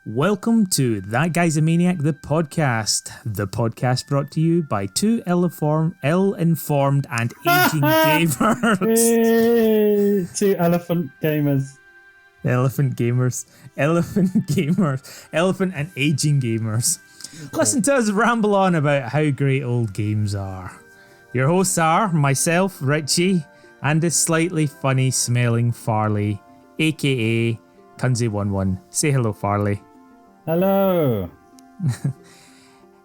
Welcome to That Guy's a Maniac, the podcast brought to you by two ill-informed and aging gamers. Yay! Two elephant gamers. Elephant and aging gamers. Cool. Listen to us ramble on about how great old games are. Your hosts are myself, Richie, and the slightly funny smelling Farley, aka Kunzi11. Say hello, Farley. Hello.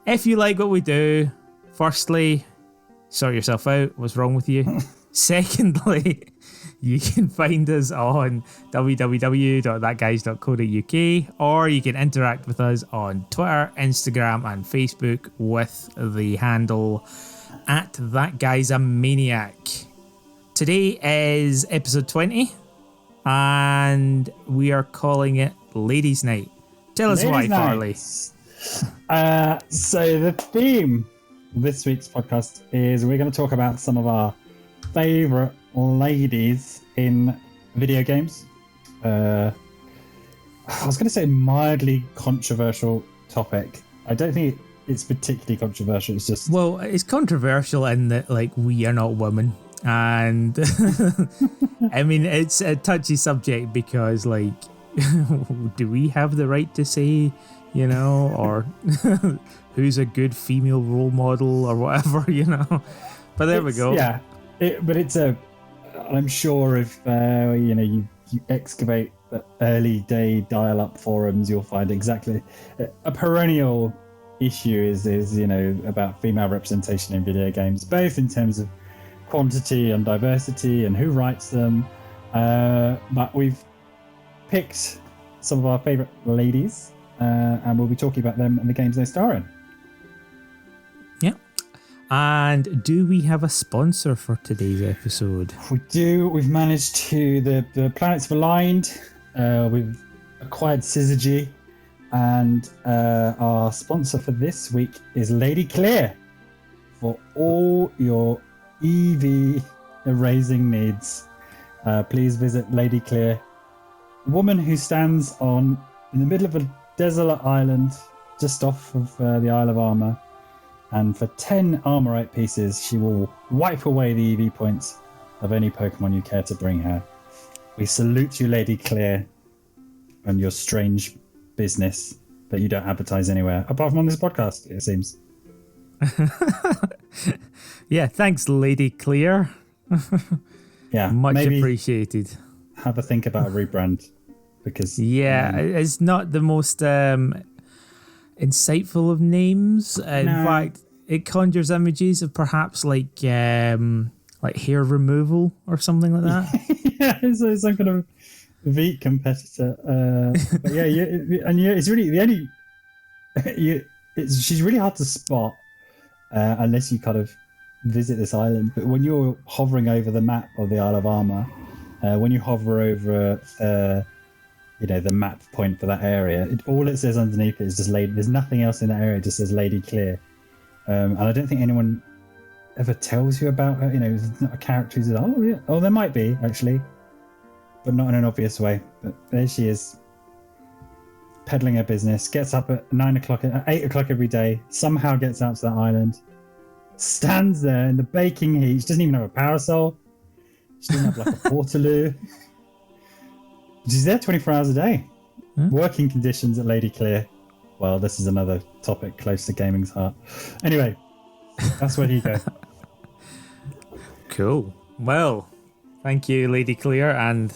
If you like what we do, firstly, sort yourself out. What's wrong with you? Secondly, you can find us on www.thatguys.co.uk, or you can interact with us on Twitter, Instagram, and Facebook with the handle @thatguysamaniac. Today is episode 20, and we are calling it Ladies' Night. Tell us why, Farley. So the theme of this week's podcast is we're going to talk about some of our favourite ladies in video games. I was going to say mildly controversial topic. I don't think it's particularly controversial. It's just... Well, it's controversial in that, like, we are not women. And, I mean, it's a touchy subject because, like, do we have the right to say, you know, or who's a good female role model or whatever, you know? But there we go. Yeah, but it's I'm sure if you excavate the early day dial-up forums, you'll find exactly a perennial issue is about female representation in video games, both in terms of quantity and diversity and who writes them. But we've picked some of our favourite ladies, and we'll be talking about them and the games they star in. Yeah. And do we have a sponsor for today's episode? We do. We've managed to... The planets have aligned. We've acquired Syzygy, and our sponsor for this week is Lady Clear. For all your EV erasing needs, please visit Lady Clear. A woman who stands in the middle of a desolate island just off of the Isle of Armor, and for 10 Armorite pieces she will wipe away the EV points of any Pokemon you care to bring her. We salute you, Lady Clear, and your strange business that you don't advertise anywhere apart from on this podcast, it seems. Yeah, thanks, Lady Clear. Yeah, much appreciated. Have a think about a rebrand, because it's not the most insightful of names. In fact, it conjures images of perhaps like hair removal or something like that. Yeah, it's some kind of Veet competitor. But yeah, it's really the only. She's really hard to spot unless you kind of visit this island. But when you're hovering over the map of the Isle of Armor, when you hover over the map point for that area, all it says underneath it is just Lady. There's nothing else in that area. It just says Lady Clear, and I don't think anyone ever tells you about her. There's not a character who's there might be actually, but not in an obvious way. But there she is, peddling her business. Gets up at 8 o'clock every day. Somehow gets out to that island. Stands there in the baking heat. She doesn't even have a parasol. She doesn't have like a portaloo. She's there 24 hours a day. Working conditions at Lady Clear. Well, this is another topic close to gaming's heart. Anyway, that's where you go. Cool. Well, thank you, Lady Clear, and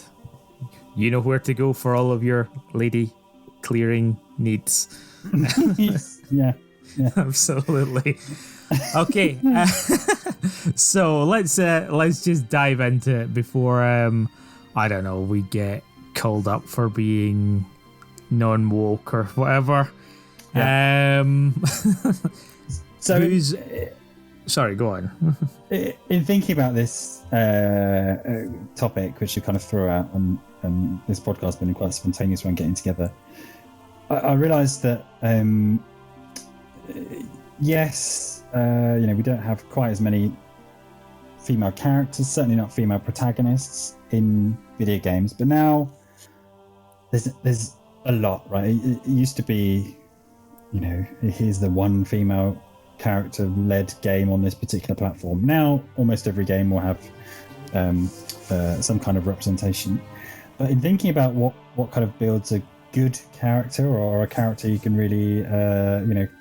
you know where to go for all of your lady clearing needs. Yeah. Absolutely. Okay, so let's just dive into it before I don't know, we get called up for being non-woke or whatever. Yeah. So sorry, go on. In thinking about this topic, which you kind of threw out, and this podcast has been quite a spontaneous one getting together, I realised that yes, we don't have quite as many female characters, certainly not female protagonists in video games, but now there's a lot, right? It used to be, here's the one female character-led game on this particular platform. Now, almost every game will have some kind of representation. But in thinking about what kind of builds a good character or a character you can really,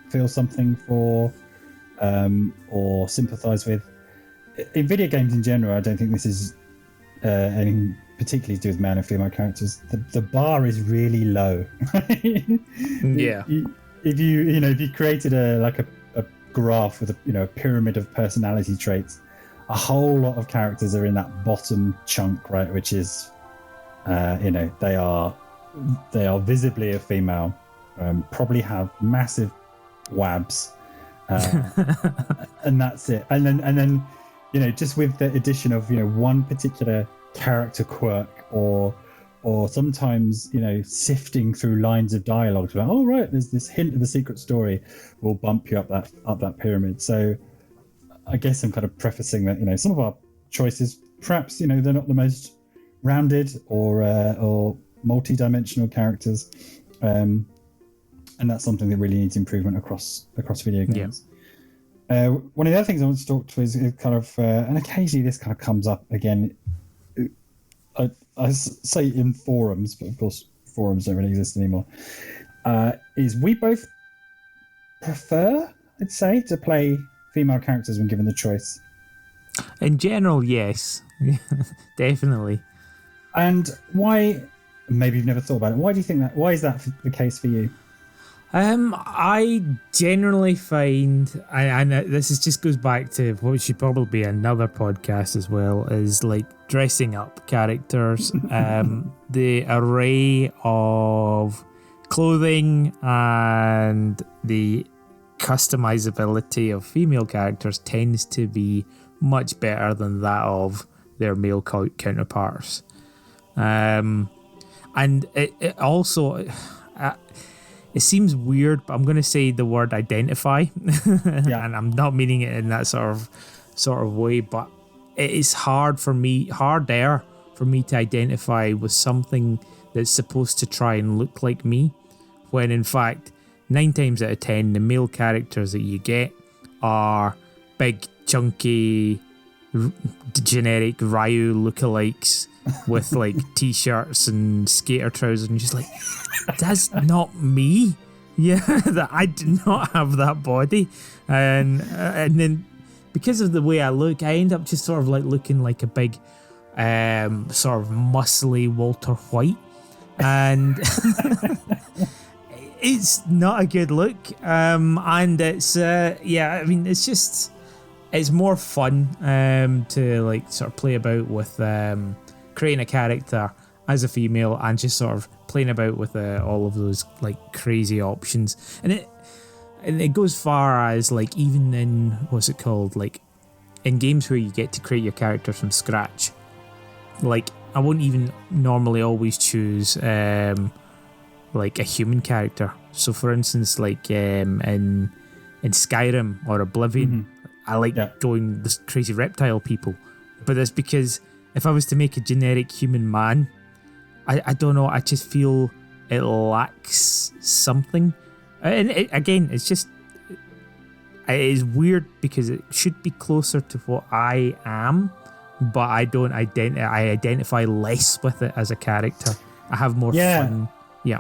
feel something for or sympathize with, in video games in general, I don't think this is anything particularly to do with male and female characters. The bar is really low. Yeah. If you created a graph with a pyramid of personality traits, a whole lot of characters are in that bottom chunk, right? Which is, they are visibly a female, probably have massive wabs, and that's it. And then, just with the addition of one particular character quirk or sometimes sifting through lines of dialogue to oh right, there's this hint of a secret story, will bump you up that pyramid. So I guess I'm kind of prefacing that some of our choices perhaps they're not the most rounded or multi-dimensional characters, and that's something that really needs improvement across video games. One of the other things I want to talk to is kind of and occasionally this kind of comes up again. I say in forums, but of course forums don't really exist anymore. Is we both prefer, I'd say, to play female characters when given the choice. In general, yes. Definitely. And why, maybe you've never thought about it, why do you think that, why is that the case for you? I generally find, and this just goes back to what should probably be another podcast as well, is like dressing up characters. The array of clothing and the customizability of female characters tends to be much better than that of their male counterparts. And it also... it seems weird, but I'm going to say the word identify, and I'm not meaning it in that sort of way, but it is harder for me to identify with something that's supposed to try and look like me, when in fact 9 times out of 10 the male characters that you get are big, chunky, generic Ryu lookalikes with like t-shirts and skater trousers, and just like, that's not me. Yeah, that I do not have that body, and then because of the way I look, I end up just sort of like looking like a big, sort of muscly Walter White, and it's not a good look. And it's I mean, it's more fun to like sort of play about with creating a character as a female and just sort of playing about with all of those like crazy options, and it goes far as like even in what's it called, like in games where you get to create your character from scratch. Like I wouldn't even normally always choose like a human character. So for instance, like in Skyrim or Oblivion, I like going this crazy reptile people, but that's because if I was to make a generic human man, I don't know, I just feel it lacks something. And it's just, it is weird because it should be closer to what I am, but I don't I identify less with it as a character. I have more fun. Yeah.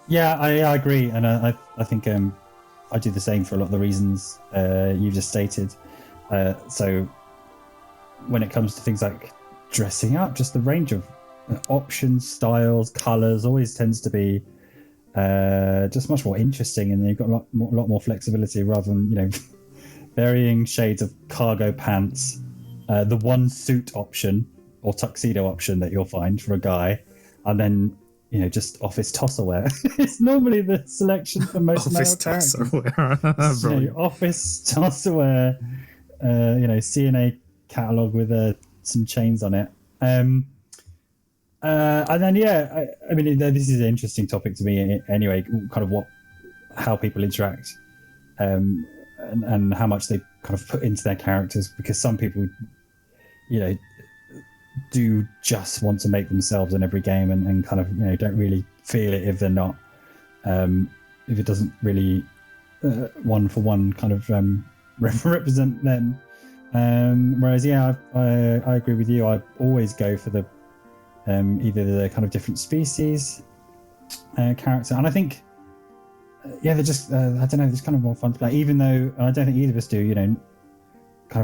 Yeah, I agree. And I think I do the same for a lot of the reasons you've just stated. So when it comes to things like dressing up, just the range of options, styles, colours always tends to be just much more interesting, and you've got a lot more flexibility rather than varying shades of cargo pants, the one suit option or tuxedo option that you'll find for a guy, and then just office tosser wear. It's normally the selection for most male characters. Office tosser wear, CNA catalog with some chains on it. And then, I mean, this is an interesting topic to me anyway, kind of how people interact and how much they kind of put into their characters, because some people, do just want to make themselves in every game and kind of, don't really feel it if they're not. If it doesn't really one for one kind of represent them. Whereas, yeah, I agree with you. I always go for the either the kind of different species character, and I think they're just I don't know, it's kind of more fun to play. Even though I don't think either of us do, kind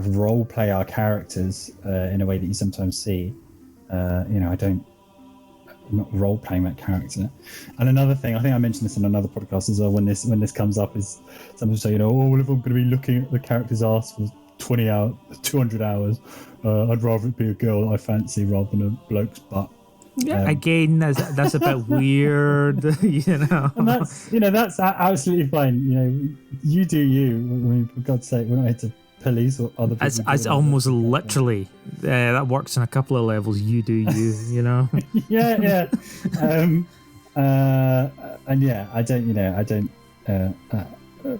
of role play our characters in a way that you sometimes see. I'm not role playing that character. And another thing, I think I mentioned this in another podcast as well. When this comes up, is someone say, well, if I'm going to be looking at the character's ass for 20 hours, 200 hours, I'd rather it be a girl that I fancy rather than a bloke's butt. Yeah, again, that's a bit weird, And that's absolutely fine. You do you. I mean, for God's sake, we're not here to police or other people. It's almost literally that works on a couple of levels. You do you. Yeah. And yeah, I don't.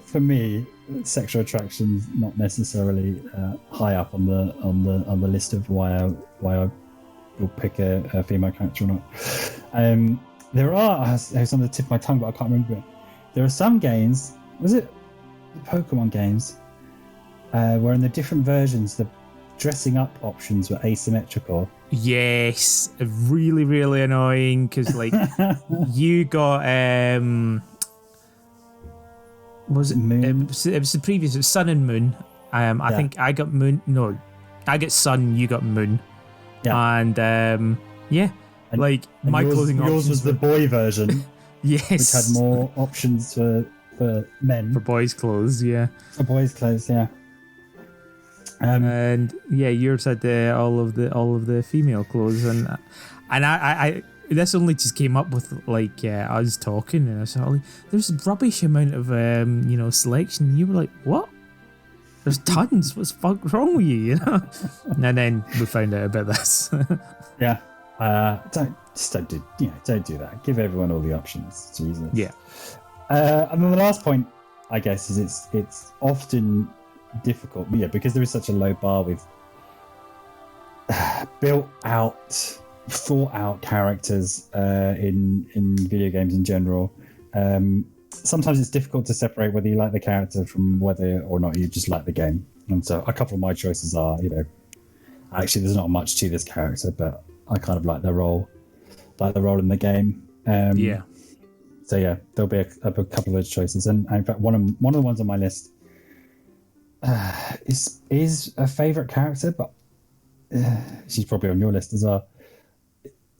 For me, sexual attraction's not necessarily high up on the list of why I will pick a female character or not. There are, it's on the tip of my tongue, but I can't remember it. There are some games. Was it the Pokemon games? Where in the different versions, the dressing up options were asymmetrical. Yes, really, really annoying because you got was it Moon? It was the previous. It was Sun and Moon. I think I got Moon. No, I get Sun. You got Moon. Yeah, and and my clothing yours options was the boy version. Yes, which had more options for men. For boys' clothes, yeah. For boys' clothes, yeah. And yeah, yours had all of the female clothes, and I this only just came up with us talking, and I was like, there's a rubbish amount of selection. And you were like, what? There's tons. What's fuck wrong with you? And then we found out about this. Yeah. Don't do that. Give everyone all the options. Jesus. Yeah. And then the last point, I guess, is it's often difficult, because there is such a low bar with built out, thought out characters in video games in general. Sometimes it's difficult to separate whether you like the character from whether or not you just like the game. And so a couple of my choices are, actually there's not much to this character, but I kind of like their role in the game. So yeah, there'll be a couple of those choices, and in fact, one of the ones on my list is a favorite character, but she's probably on your list as well.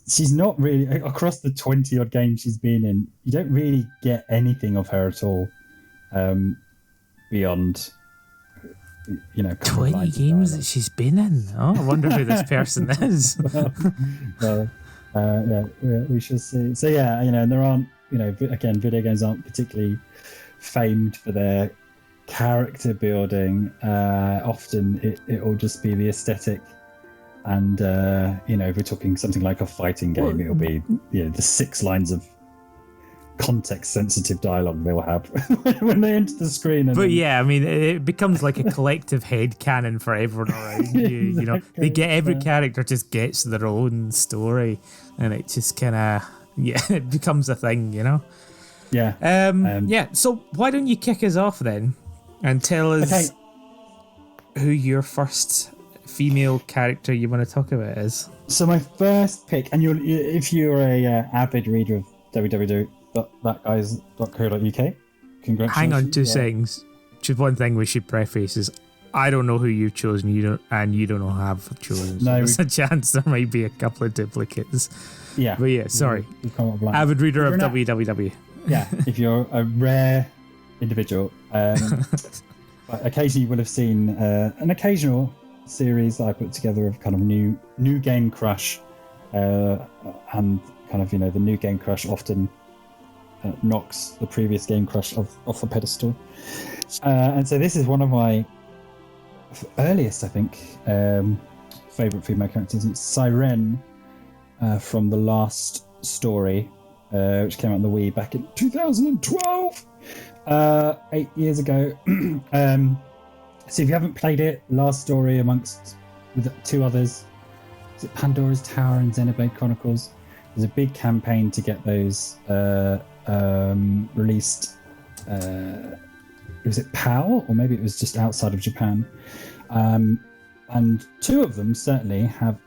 She's not really, across the 20 odd games she's been in, you don't really get anything of her at all, beyond 20 games that she's been in. Oh, I wonder who this person is. We shall see. So yeah, there aren't, again, video games aren't particularly famed for their character building. Often it will just be the aesthetic, and if we're talking something like a fighting game, it'll be the 6 lines of context sensitive dialogue they'll have when they enter the screen. But yeah, I mean, it becomes like a collective head canon for everyone around you. Exactly, they get every character just gets their own story, and it just kind of it becomes a thing, Yeah. So why don't you kick us off then, and tell us who your first female character you want to talk about is. So my first pick, and if you're a avid reader of www.thatguys.co.uk, congratulations. Hang on 2 seconds. Just one thing we should preface is I don't know who you've chosen, you don't know who I've chosen. So there's a chance there might be a couple of duplicates. Yeah. But yeah, sorry. Avid reader of www. Yeah, if you're a rare individual. But occasionally you will have seen an occasional series that I put together of kind of new game crush, and kind of the new game crush often knocks the previous game crush off the pedestal, and so this is one of my earliest, I think, favorite female characters. It's Siren from the last story, which came out on the Wii back in 2012, 8 years ago. So if you haven't played it, last story with 2 others, is it Pandora's Tower and Xenoblade Chronicles? there's a big campaign to get those released. Was it PAL, or maybe it was just outside of Japan? And two of them certainly have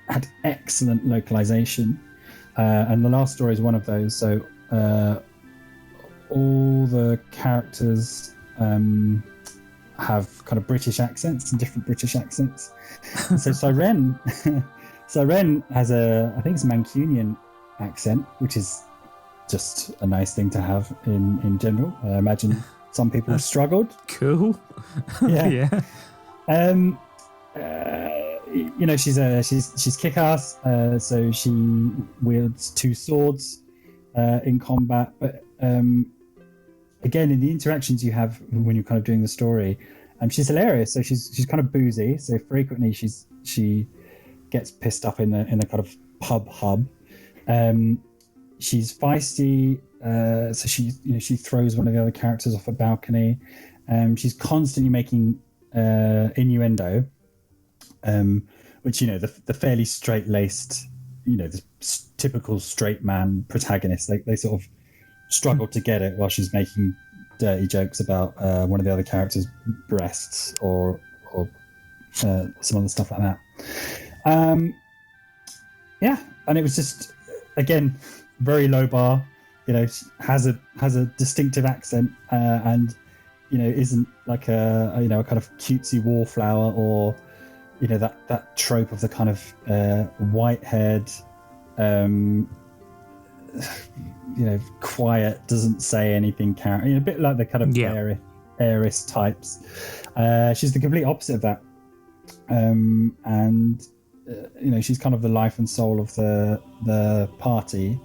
had excellent localization, and the last story is one of those. So all the characters have kind of British accents and different British accents. And so Siren has I think it's a Mancunian accent, which is just a nice thing to have in general. I imagine some people have struggled. Cool. Yeah. She's kick-ass. So she wields two swords in combat. But again, in the interactions you have when you're kind of doing the story, she's hilarious. So she's kind of boozy. So frequently she gets pissed up in a kind of pub hub. She's feisty. So she throws one of the other characters off a balcony. She's constantly making innuendo, which the fairly straight-laced, the typical straight man protagonist, they sort of struggle to get it while she's making dirty jokes about one of the other characters' breasts or some other stuff like that. And it was just, again, very low bar. Has a distinctive accent, and isn't like a kind of cutesy wallflower, or that trope of the kind of white-haired, quiet, doesn't say anything character. A bit like the kind of heiress types. She's the complete opposite of that, and she's kind of the life and soul of the party.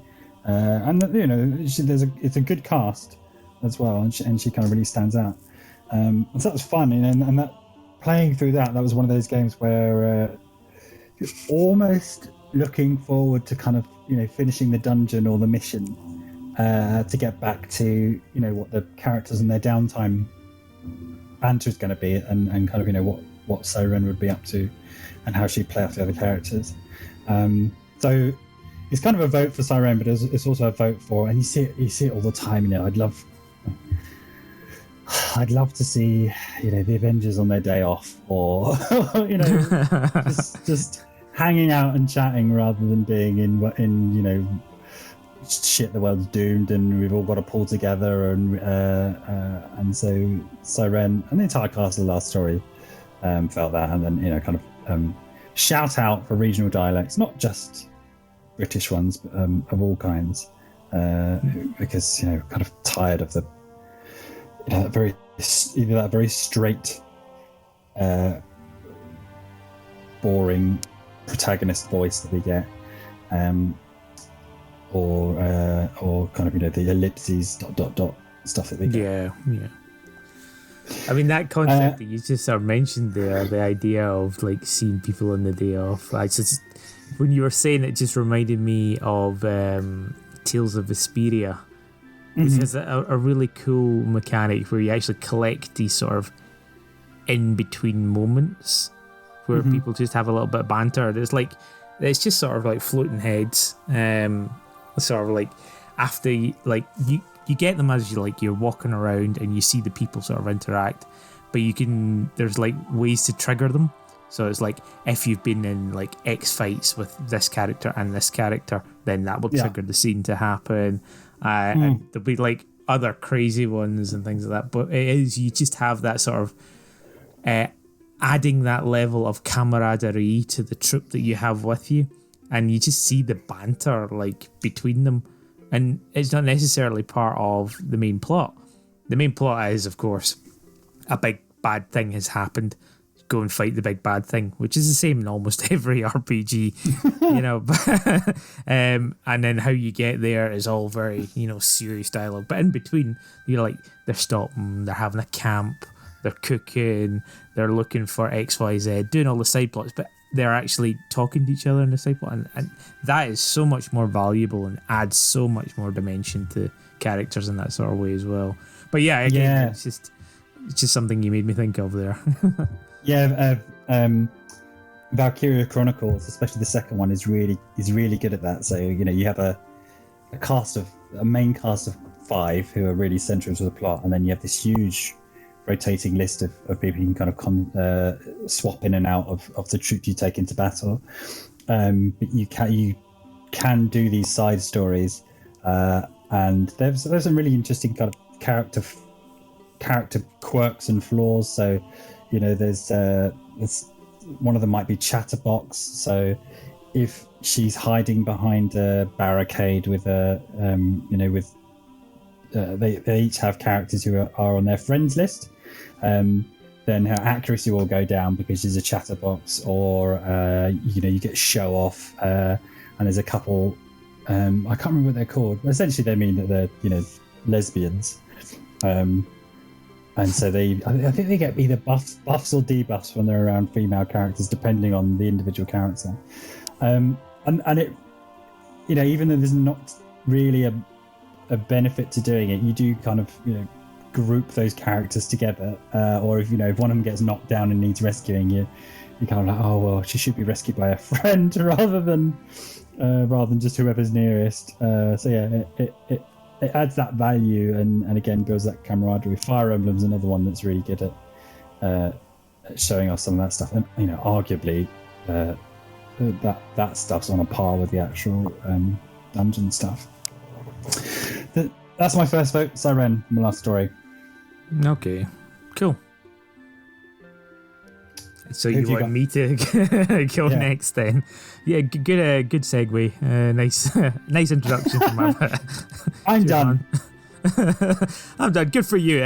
And it's a good cast as well, and she kind of really stands out. And so that was fun, and that playing through that was one of those games where you're almost looking forward to kind of finishing the dungeon or the mission to get back to what the characters and their downtime banter is going to be, and kind of what Siren would be up to, and how she'd play off the other characters. So it's kind of a vote for Siren, but it's also a vote for, and you see it all the time. I'd love to see the Avengers on their day off, or just hanging out and chatting rather than being in shit, the world's doomed and we've all got to pull together, and so Siren and the entire cast of the last story felt that, and then kind of shout out for regional dialects, not just British ones, but of all kinds, because kind of tired of the that very straight, boring protagonist voice that we get, or kind of the ellipses ... stuff that we get. Yeah. I mean, that concept that you just sort of mentioned there, the idea of like seeing people on the day off. When you were saying it, just reminded me of Tales of Vesperia. It has a really cool mechanic where you actually collect these sort of in-between moments where people just have a little bit of banter. It's just sort of like floating heads, sort of like after you get them as you're walking around and you see the people sort of interact, but there's like ways to trigger them. So it's like, if you've been in like X fights with this character and this character, then that will trigger the scene to happen. And there'll be like other crazy ones and things like that. But you just have that sort of adding that level of camaraderie to the troop that you have with you. And you just see the banter like between them. And it's not necessarily part of the main plot. The main plot is, of course, a big bad thing has happened. Go and fight the big bad thing, which is the same in almost every RPG, and then how you get there is all very, serious dialogue. But in between, they're stopping, they're having a camp, they're cooking, they're looking for XYZ, doing all the side plots, but they're actually talking to each other in the side plot, and that is so much more valuable and adds so much more dimension to characters in that sort of way as well. But it's just something you made me think of there. Yeah, Valkyria Chronicles, especially the second one, is really good at that. So you have a main cast of 5 who are really central to the plot, and then you have this huge rotating list of people you can kind of swap in and out of the troop you take into battle. But you can do these side stories, and there's some really interesting kind of character quirks and flaws. So there's one of them might be Chatterbox. So if she's hiding behind a barricade with they each have characters who are on their friends list, then her accuracy will go down because she's a chatterbox, or you get show off, and there's a couple, I can't remember what they're called. Essentially they mean that they're lesbians, and so I think they get either buffs or debuffs when they're around female characters, depending on the individual character. And it, even though there's not really a benefit to doing it, you do kind of group those characters together, or if if one of them gets knocked down and needs rescuing, you kind of like, oh well, she should be rescued by a friend rather than just whoever's nearest. So yeah, it adds that value, and again builds that camaraderie. Fire Emblem's another one that's really good at showing off some of that stuff, and arguably that stuff's on a par with the actual dungeon stuff. That's my first vote. Siren, my last story. Okay, cool. So Who've you you want got? me to go Yeah. next then? Yeah, good segue. Nice introduction from my. I'm done. I'm done. Good for you,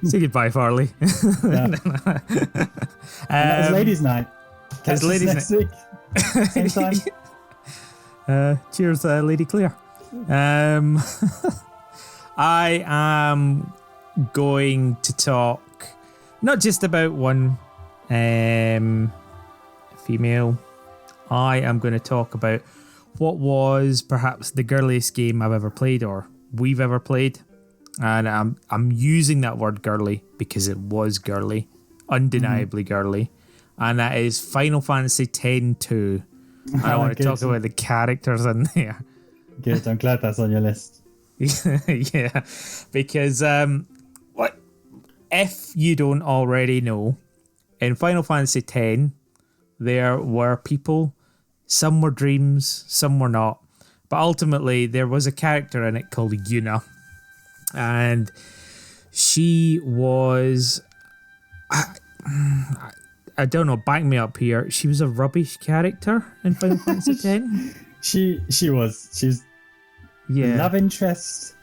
Say goodbye, Farley. Yeah. It's ladies' night. Catch It's us ladies' next week. Same time. Cheers, Lady Claire. I am going to talk not just about one female. I am going to talk about what was perhaps the girliest game I've ever played, or we've ever played. And I'm using that word girly because it was girly, undeniably girly. And that is Final Fantasy X-2. I want to talk about the characters in there. Good. I'm glad that's on your list. Yeah, because what if you don't already know, in Final Fantasy X, there were people. Some were dreams, some were not. But ultimately, there was a character in it called Yuna, and she was. I don't know. Back me up here. She was a rubbish character in Final Fantasy X. She was. Yeah. Love interest,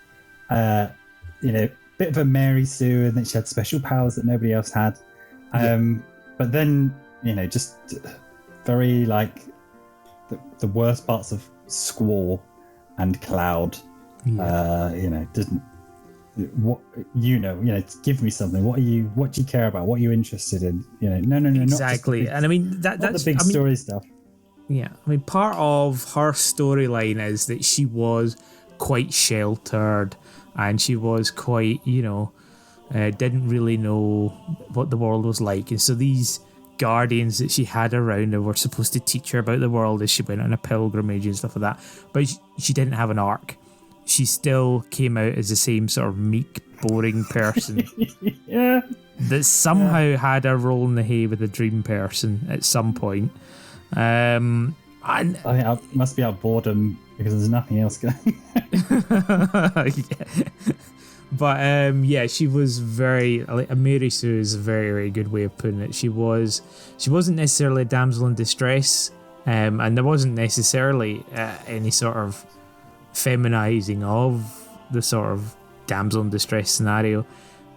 bit of a Mary Sue, and then she had special powers that nobody else had. But then, just very like the worst parts of Squall and Cloud. Didn't give me something. What do you care about? What are you interested in? No, Exactly. Not And I mean that's the big story stuff. Yeah, I mean, part of her storyline is that she was quite sheltered, and she was quite, didn't really know what the world was like. And so these guardians that she had around her were supposed to teach her about the world as she went on a pilgrimage and stuff like that. But she didn't have an arc. She still came out as the same sort of meek, boring person. Yeah. That somehow had a role in the hay with a dream person at some point. And I think it must be our boredom because there's nothing else going. But she was very like Mary Sue is a very, very good way of putting it. She wasn't necessarily a damsel in distress, and there wasn't necessarily any sort of feminizing of the sort of damsel in distress scenario.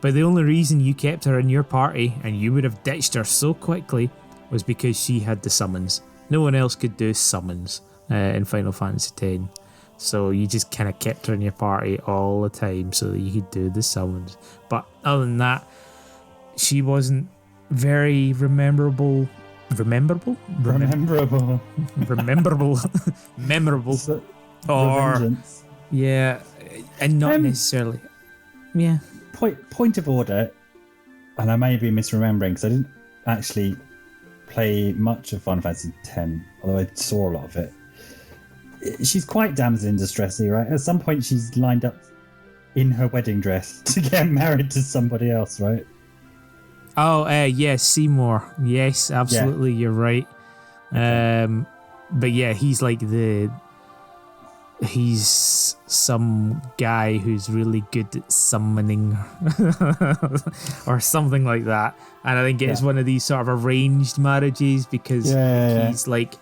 But the only reason you kept her in your party and you would have ditched her so quickly was because she had the summons. No one else could do summons in Final Fantasy X. So you just kind of kept her in your party all the time so that you could do the summons. But other than that, she wasn't very memorable. Memorable. Or Revengeance. yeah, and not necessarily. Yeah. Point of order, and I may be misremembering because I didn't actually play much of Final Fantasy X, although I saw a lot of it. She's quite damsel in distressy, right? At some point, she's lined up in her wedding dress to get married to somebody else, right? Oh, yes, Seymour. Yes, absolutely, you're right. Okay. But yeah, he's like he's some guy who's really good at summoning or something like that. And I think it's one of these sort of arranged marriages because he's like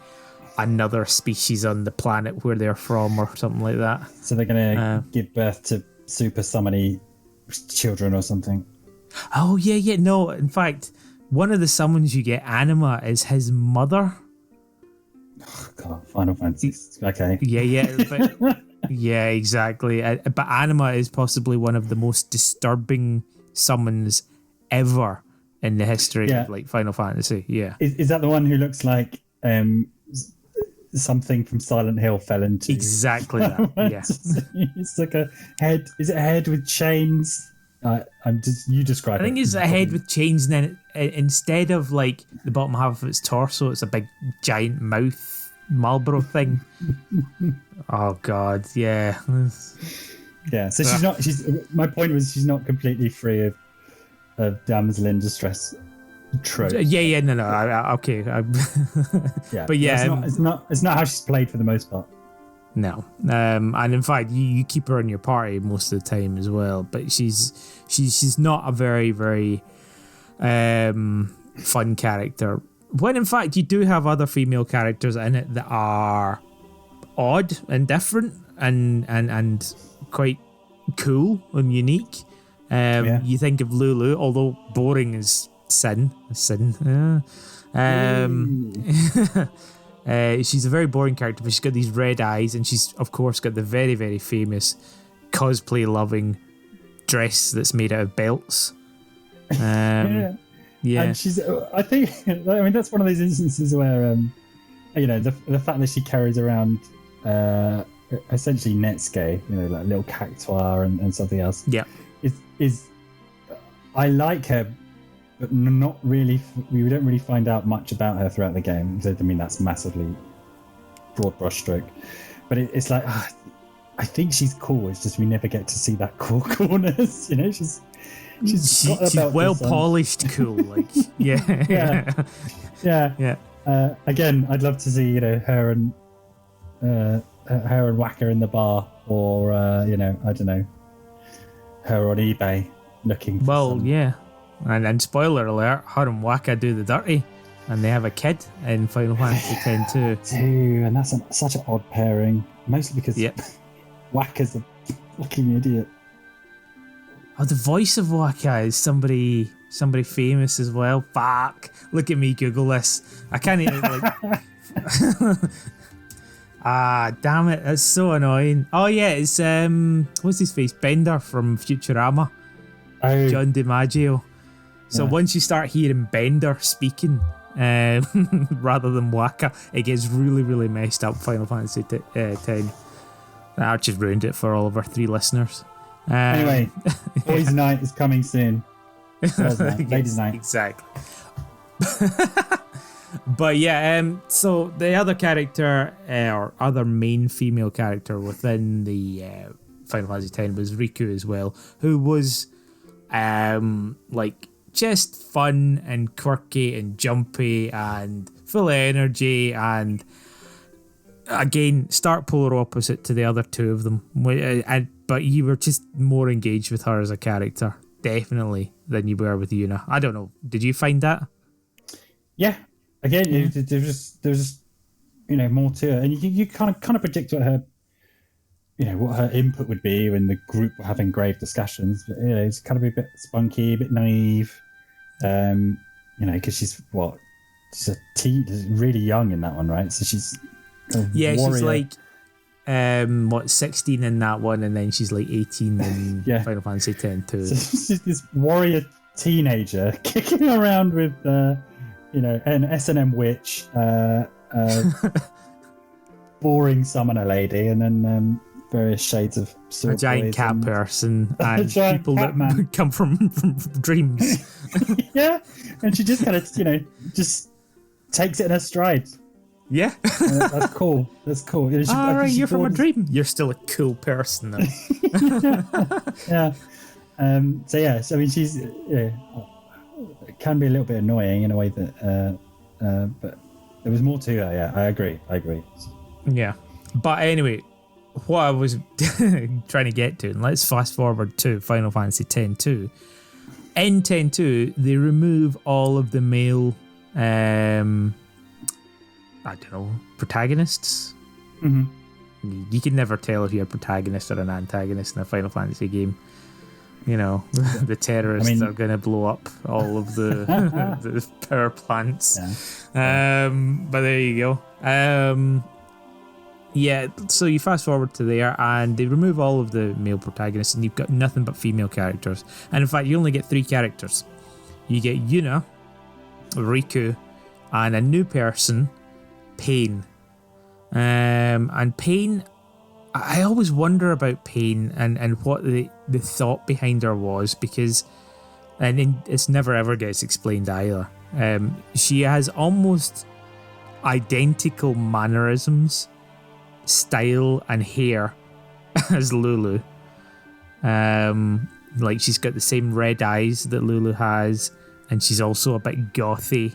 another species on the planet where they're from or something like that. So they're going to give birth to super summony children or something. Oh, yeah. No, in fact, one of the summons you get, Anima, is his mother. Oh, God, Final Fantasy. Okay. Yeah. But, yeah, exactly. But Anima is possibly one of the most disturbing summons ever in the history of like Final Fantasy. Yeah. Is that the one who looks like something from Silent Hill fell into? Exactly that. Yeah. It's like a head. Is it a head with chains? You describe it. I think it's a head with chains, and then instead of like the bottom half of its torso, it's a big giant mouth Marlboro thing. Oh God, yeah. Yeah, so she's not. My point was she's not completely free of damsel in distress trope. Yeah. No. Okay. Yeah, but yeah, it's not how she's played for the most part. No, and in fact, you keep her in your party most of the time as well. But she's not a very very fun character. When in fact you do have other female characters in it that are odd and different and quite cool and unique. You think of Lulu, although boring as sin. She's a very boring character, but she's got these red eyes, and she's of course got the very, very famous cosplay-loving dress that's made out of belts. Yeah. And she's. I think. I mean, that's one of those instances where, the fact that she carries around, essentially Netsuke, like little cactuar and something else. Yeah. Is. I like her. But not really. We don't really find out much about her throughout the game. I mean, that's massively broad brushstroke. But it's like, I think she's cool. It's just we never get to see that cool coolness. She's well polished, cool. Like, yeah. Again, I'd love to see her and Waka in the bar, or I don't know, her on eBay looking. For yeah. And spoiler alert, her and Waka do the dirty, and they have a kid in Final Fantasy X too. Dude, and that's such an odd pairing, mostly because Waka's a fucking idiot. Oh, the voice of Waka is somebody famous as well. Fuck! Look at me Google this. I can't even damn it! That's so annoying. Oh yeah, it's what's his face? Bender from Futurama. Oh. John DiMaggio. So once you start hearing Bender speaking rather than Waka, it gets really, really messed up. Final Fantasy X. I just ruined it for all of our 3 listeners. Anyway, Boys' Night is coming soon. Ladies' Night. Exactly. But yeah, so the other character, or other main female character within the Final Fantasy X was Riku as well, who was like just fun and quirky and jumpy and full of energy, and again stark polar opposite to the other 2 of them, but you were just more engaged with her as a character definitely than you were with Yuna. I don't know, did you find that? Yeah, again, there's just more to it, and you kind of predict what her what her input would be when the group were having grave discussions. But it's kind of a bit spunky, a bit naive. Because she's really young in that one, right? So she's she's like 16 in that one, and then she's like 18 in Final Fantasy X too. So she's this warrior teenager kicking around with an S&M witch, boring summoner lady, and then various shades of a giant cat person and people that come from dreams. Yeah, and she just kind of just takes it in her stride. Yeah. That's cool. That's cool. All right, you're from a dream. You're still a cool person, though. Yeah. So I mean, she's it can be a little bit annoying in a way that, but there was more to her. Yeah, I agree. Yeah, but anyway, what I was trying to get to, and let's fast forward to Final Fantasy X-2. In X-2, they remove all of the male, I don't know, protagonists. Mm-hmm. You can never tell if you're a protagonist or an antagonist in a Final Fantasy game. You know, the terrorists are going to blow up all of the, the power plants. Yeah. But there you go. Yeah, so you fast forward to there, and they remove all of the male protagonists, and you've got nothing but female characters. And in fact, you only get 3 characters. You get Yuna, Riku, and a new person, Pain. And Pain, I always wonder about Pain and what the thought behind her was, because, and it's never ever gets explained either. She has almost identical mannerisms, style, and hair as Lulu. Like, she's got the same red eyes that Lulu has, and she's also a bit gothy.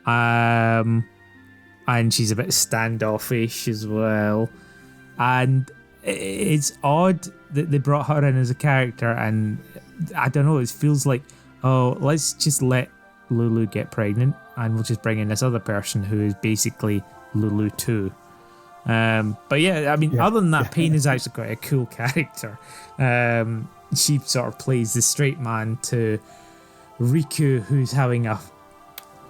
And she's a bit standoffish as well. And it's odd that they brought her in as a character, and I don't know, it feels like, oh, let's just let Lulu get pregnant and we'll just bring in this other person who is basically Lulu too. But yeah, I mean, other than that, Pain is actually quite a cool character. She sort of plays the straight man to Riku, who's having a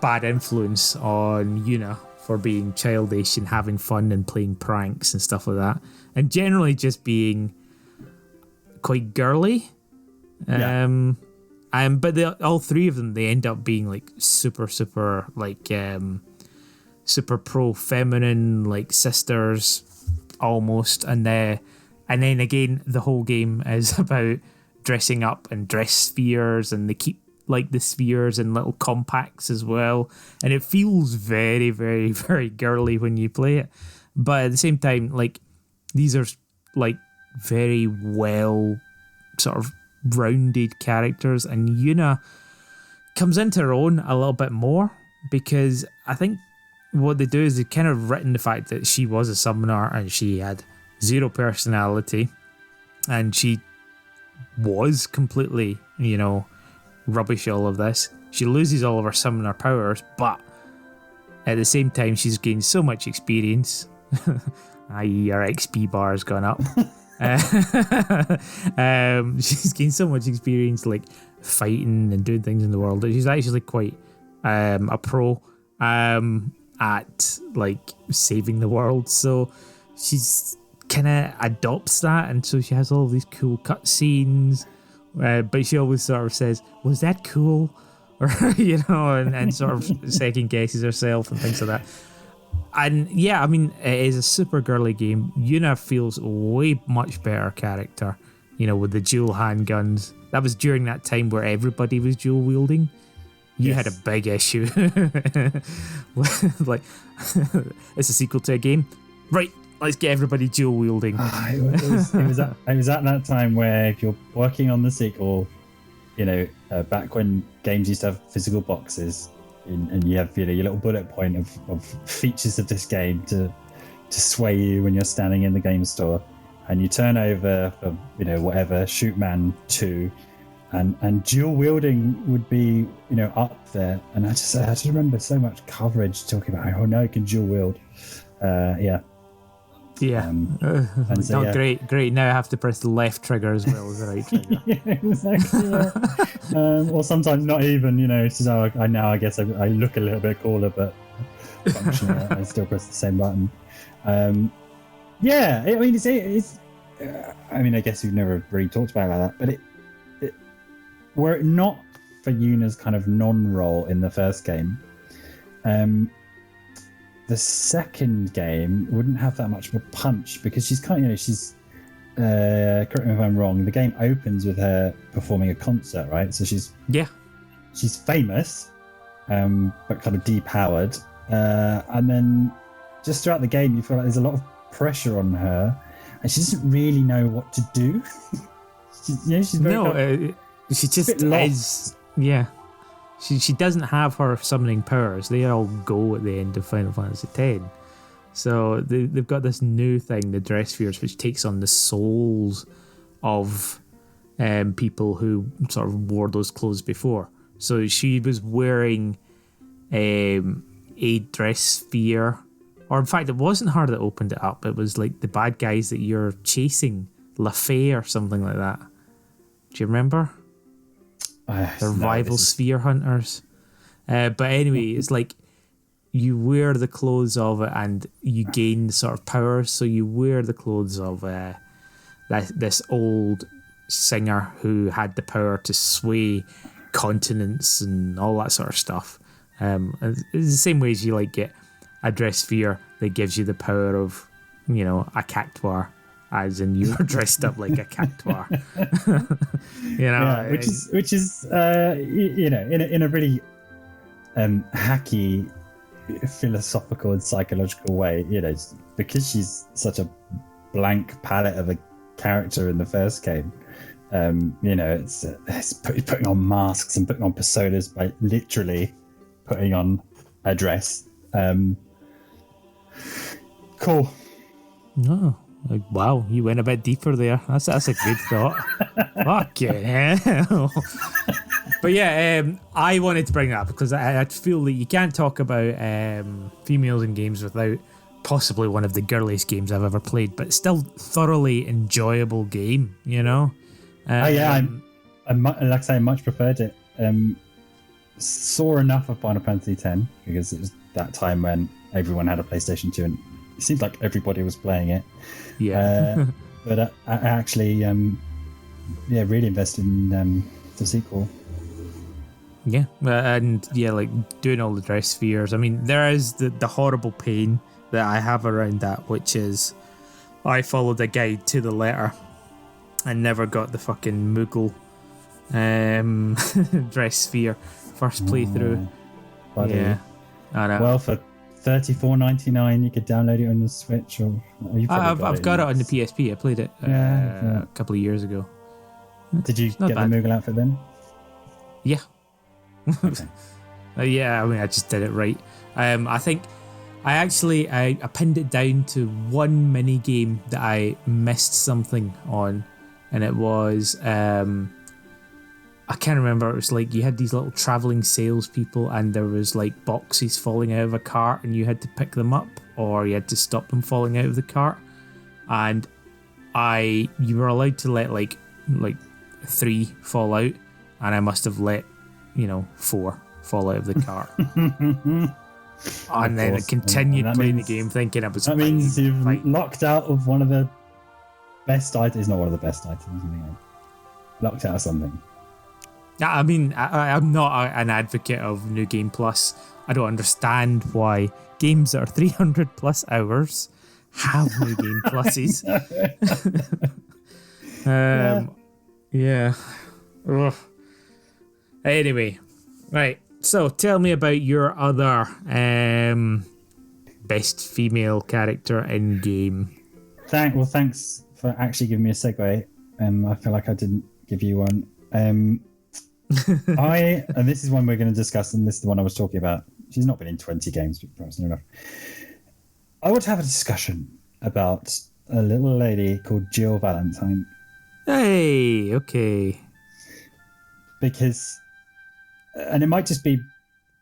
bad influence on Yuna for being childish and having fun and playing pranks and stuff like that, and generally just being quite girly. But all 3 of them, they end up being like super like super pro feminine, like sisters almost, and then again the whole game is about dressing up and dress spheres, and they keep like the spheres in little compacts as well, and it feels very, very, very girly when you play it. But at the same time, like, these are like very well sort of rounded characters, and Yuna comes into her own a little bit more, because I think what they do is they've kind of written the fact that she was a summoner and she had 0 personality, and she was completely, you know, rubbish all of this. She loses all of her summoner powers, but at the same time she's gained so much experience, i.e. her XP bar has gone up. She's gained so much experience, like fighting and doing things in the world, that she's actually quite a pro at like saving the world. So she's kind of adopts that, and so she has all of these cool cutscenes. But she always sort of says, "Was that cool?" Or, you know, and sort of second guesses herself and things like that. And yeah, I mean, it is a super girly game. Yuna feels way much better character, you know, with the dual handguns. That was during that time where everybody was dual wielding. You had a big issue. Like, it's a sequel to a game. Right, let's get everybody dual wielding. It was at that time where if you're working on the sequel, you know, back when games used to have physical boxes, and you have, you know, your little bullet point of features of this game to sway you when you're standing in the game store, and you turn over for, you know, whatever, Shootman 2, and dual wielding would be, you know, up there. And I just remember so much coverage talking about, oh no, it can dual wield. Yeah. And so, great. Now I have to press the left trigger as well as the right trigger. Yeah, exactly. Yeah. Or sometimes not even, you know, so I guess I look a little bit cooler, but functionally I still press the same button. Yeah, I mean, it's I mean, I guess we've never really talked about it like that, but it were it not for Yuna's kind of non-role in the first game, the second game wouldn't have that much of a punch, because she's kind of, you know, she's correct me if I'm wrong, the game opens with her performing a concert, right? So she's famous, but kind of depowered. And then just throughout the game, you feel like there's a lot of pressure on her, and she doesn't really know what to do. She's very she just is. Yeah, she doesn't have her summoning powers. They all go at the end of Final Fantasy X. So they've got this new thing, the Dress Spheres, which takes on the souls of people who sort of wore those clothes before. So she was wearing a dress sphere, or in fact, it wasn't her that opened it up. It was like the bad guys that you're chasing, LaFay or something like that. Do you remember? The rival sphere hunters. But anyway, it's like you wear the clothes of it and you gain sort of powers. So you wear the clothes of this old singer who had the power to sway continents and all that sort of stuff. It's the same way as you like get a dress sphere that gives you the power of, a cactuar, as in you're dressed up like a cactuar. Which is in a really hacky, philosophical and psychological way, because she's such a blank palette of a character in the first game. It's putting on masks and putting on personas by literally putting on a dress. Cool. Oh, wow, you went a bit deeper there. That's a good thought. Fucking hell. But yeah, I wanted to bring that up because I feel that you can't talk about females in games without possibly one of the girliest games I've ever played, but still thoroughly enjoyable game, I like I say, I much preferred it. Saw enough of Final Fantasy X because it was that time when everyone had a PlayStation 2 and it seemed like everybody was playing it. Yeah. But I actually, really invested in the sequel. Yeah, and like doing all the dress spheres. I mean, there is the horrible pain that I have around that, which is I followed a guide to the letter and never got the fucking Moogle dress sphere first playthrough. Buddy. Yeah, I know. Well, for $34.99, you could download it on your Switch, or I've got it on the PSP. I played it a couple of years ago. Did you get the Moogle outfit then? Yeah. Okay. Yeah, I mean, I just did it right. I think I pinned it down to one mini game that I missed something on, and it was I can't remember. It was like you had these little traveling salespeople, and there was like boxes falling out of a cart, and you had to pick them up, or you had to stop them falling out of the cart. And you were allowed to let like 3 fall out, and I must have let 4 fall out of the cart. And then I continued playing the game, thinking I was. That means you've locked out of one of the best items. It's not one of the best items in the game. Locked out of something. I mean, I'm not an advocate of New Game Plus. I don't understand why games that are 300 plus hours have New Game Pluses. Yeah. Ugh. Anyway, right. So tell me about your other best female character in game. Thanks for actually giving me a segue. I feel like I didn't give you one. And this is one we're going to discuss, and this is the one I was talking about. She's not been in 20 games, but perhaps not enough. I want to have a discussion about a little lady called Jill Valentine. Hey, okay. Because, and it might just be,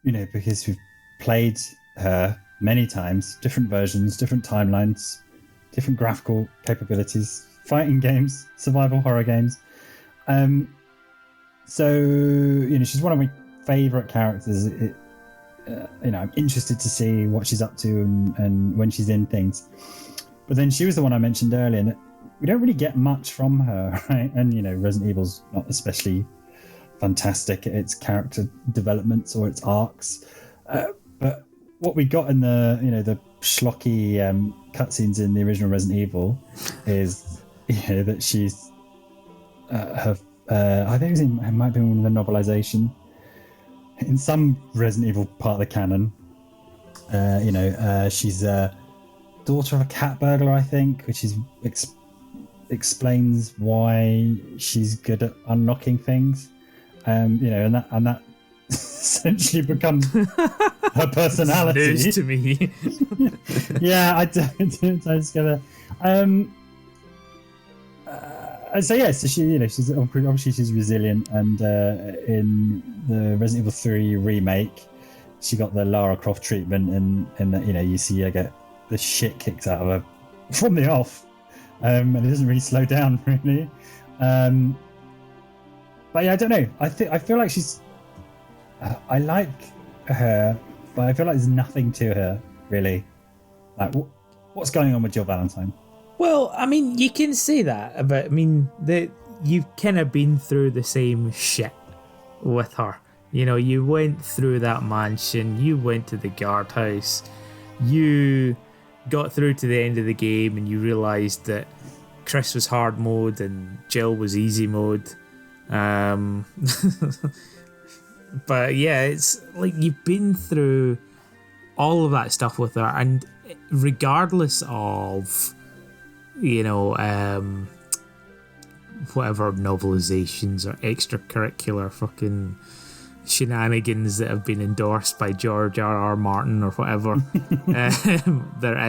because we've played her many times, different versions, different timelines, different graphical capabilities, fighting games, survival horror games. So, she's one of my favourite characters. I'm interested to see what she's up to and when she's in things. But then she was the one I mentioned earlier, and we don't really get much from her, right? And, Resident Evil's not especially fantastic at its character developments or its arcs. But what we got in the schlocky cutscenes in the original Resident Evil is, that she's I think it might be in the novelization. in some Resident Evil part of the canon, she's a daughter of a cat burglar, I think, which is explains why she's good at unlocking things. And that essentially becomes her personality. News to me. Yeah, I don't together. So she's obviously she's resilient, and in the Resident Evil 3 remake, she got the Lara Croft treatment, and that you see her get the shit kicked out of her from the off, and it doesn't really slow down really. But yeah, I don't know. I feel like she's. I like her, but I feel like there's nothing to her really. Like, what's going on with Jill Valentine? Well, I mean, you can say that, but I mean, you've kind of been through the same shit with her. You went through that mansion, you went to the guardhouse, you got through to the end of the game, and you realised that Chris was hard mode and Jill was easy mode. But yeah, it's like you've been through all of that stuff with her, and regardless of whatever novelizations or extracurricular fucking shenanigans that have been endorsed by George R.R. Martin or whatever, there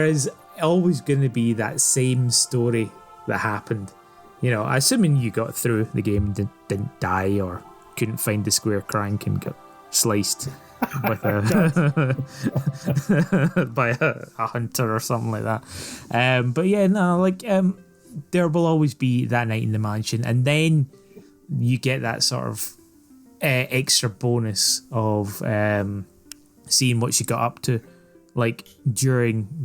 is always going to be that same story that happened. Assuming you got through the game and didn't die or couldn't find the square crank and got sliced with by a hunter or something like that. But yeah, no, there will always be that night in the mansion, and then you get that sort of extra bonus of seeing what she got up to,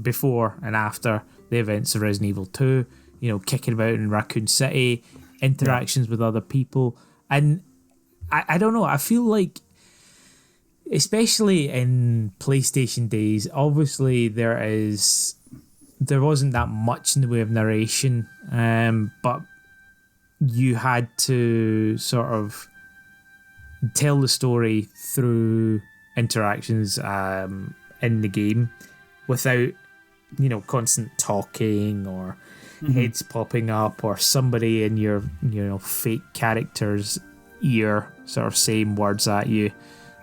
before and after the events of Resident Evil 2. Kicking about in Raccoon City, interactions with other people, and I don't know. I feel like, especially in PlayStation days, obviously there wasn't that much in the way of narration, but you had to sort of tell the story through interactions in the game without constant talking or heads popping up or somebody in your fake character's ear sort of saying words at you.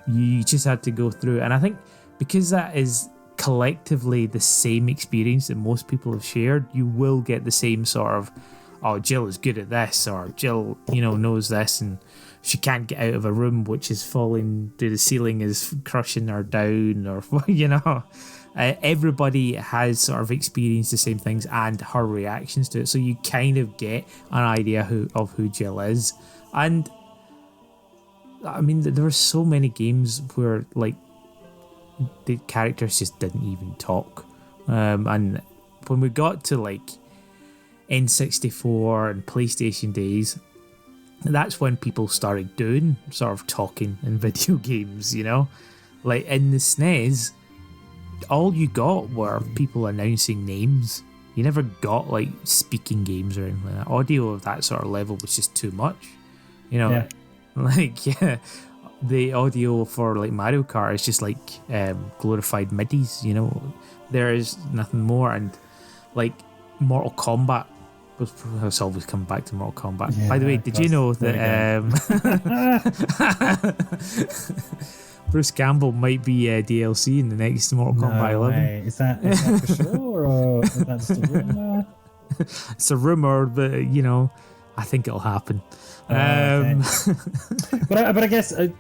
You just had to go through, and I think because that is collectively the same experience that most people have shared, you will get the same sort of, oh, Jill is good at this, or Jill knows this, and she can't get out of a room which is falling through the ceiling, is crushing her down, or everybody has sort of experienced the same things and her reactions to it, so you kind of get an idea of who Jill is. And I mean, there were so many games where the characters just didn't even talk, and when we got to N64 and PlayStation days, that's when people started doing sort of talking in video games. In the SNES, all you got were people announcing names. You never got speaking games or anything like that. Audio of that sort of level was just too much. The audio for Mario Kart is just glorified midis. There is nothing more. And Mortal Kombat, it's always come back to Mortal Kombat. Yeah, by the way, did you know that Bruce Campbell might be DLC in the next Mortal Kombat 11? Is that for sure, or is that just a rumor? It's a rumor, but I think it'll happen. Okay. but I guess with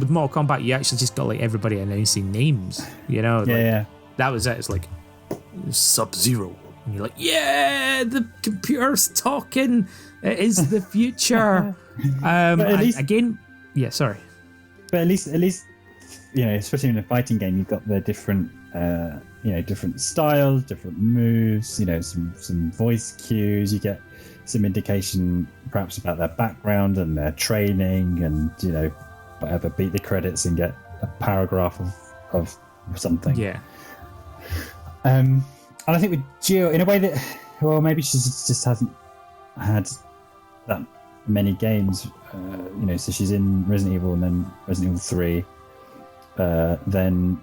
Mortal Kombat you actually just got everybody announcing names. That was it. It's Sub-Zero, and you're yeah, the computer's talking, it is the future. But at least especially in a fighting game, you've got the different different styles, different moves, some voice cues. You get some indication perhaps about their background and their training, and whatever, beat the credits and get a paragraph of something. And I think with Jill, in a way that, well, maybe she just hasn't had that many games. So she's in Resident Evil and then Resident Evil 3. Then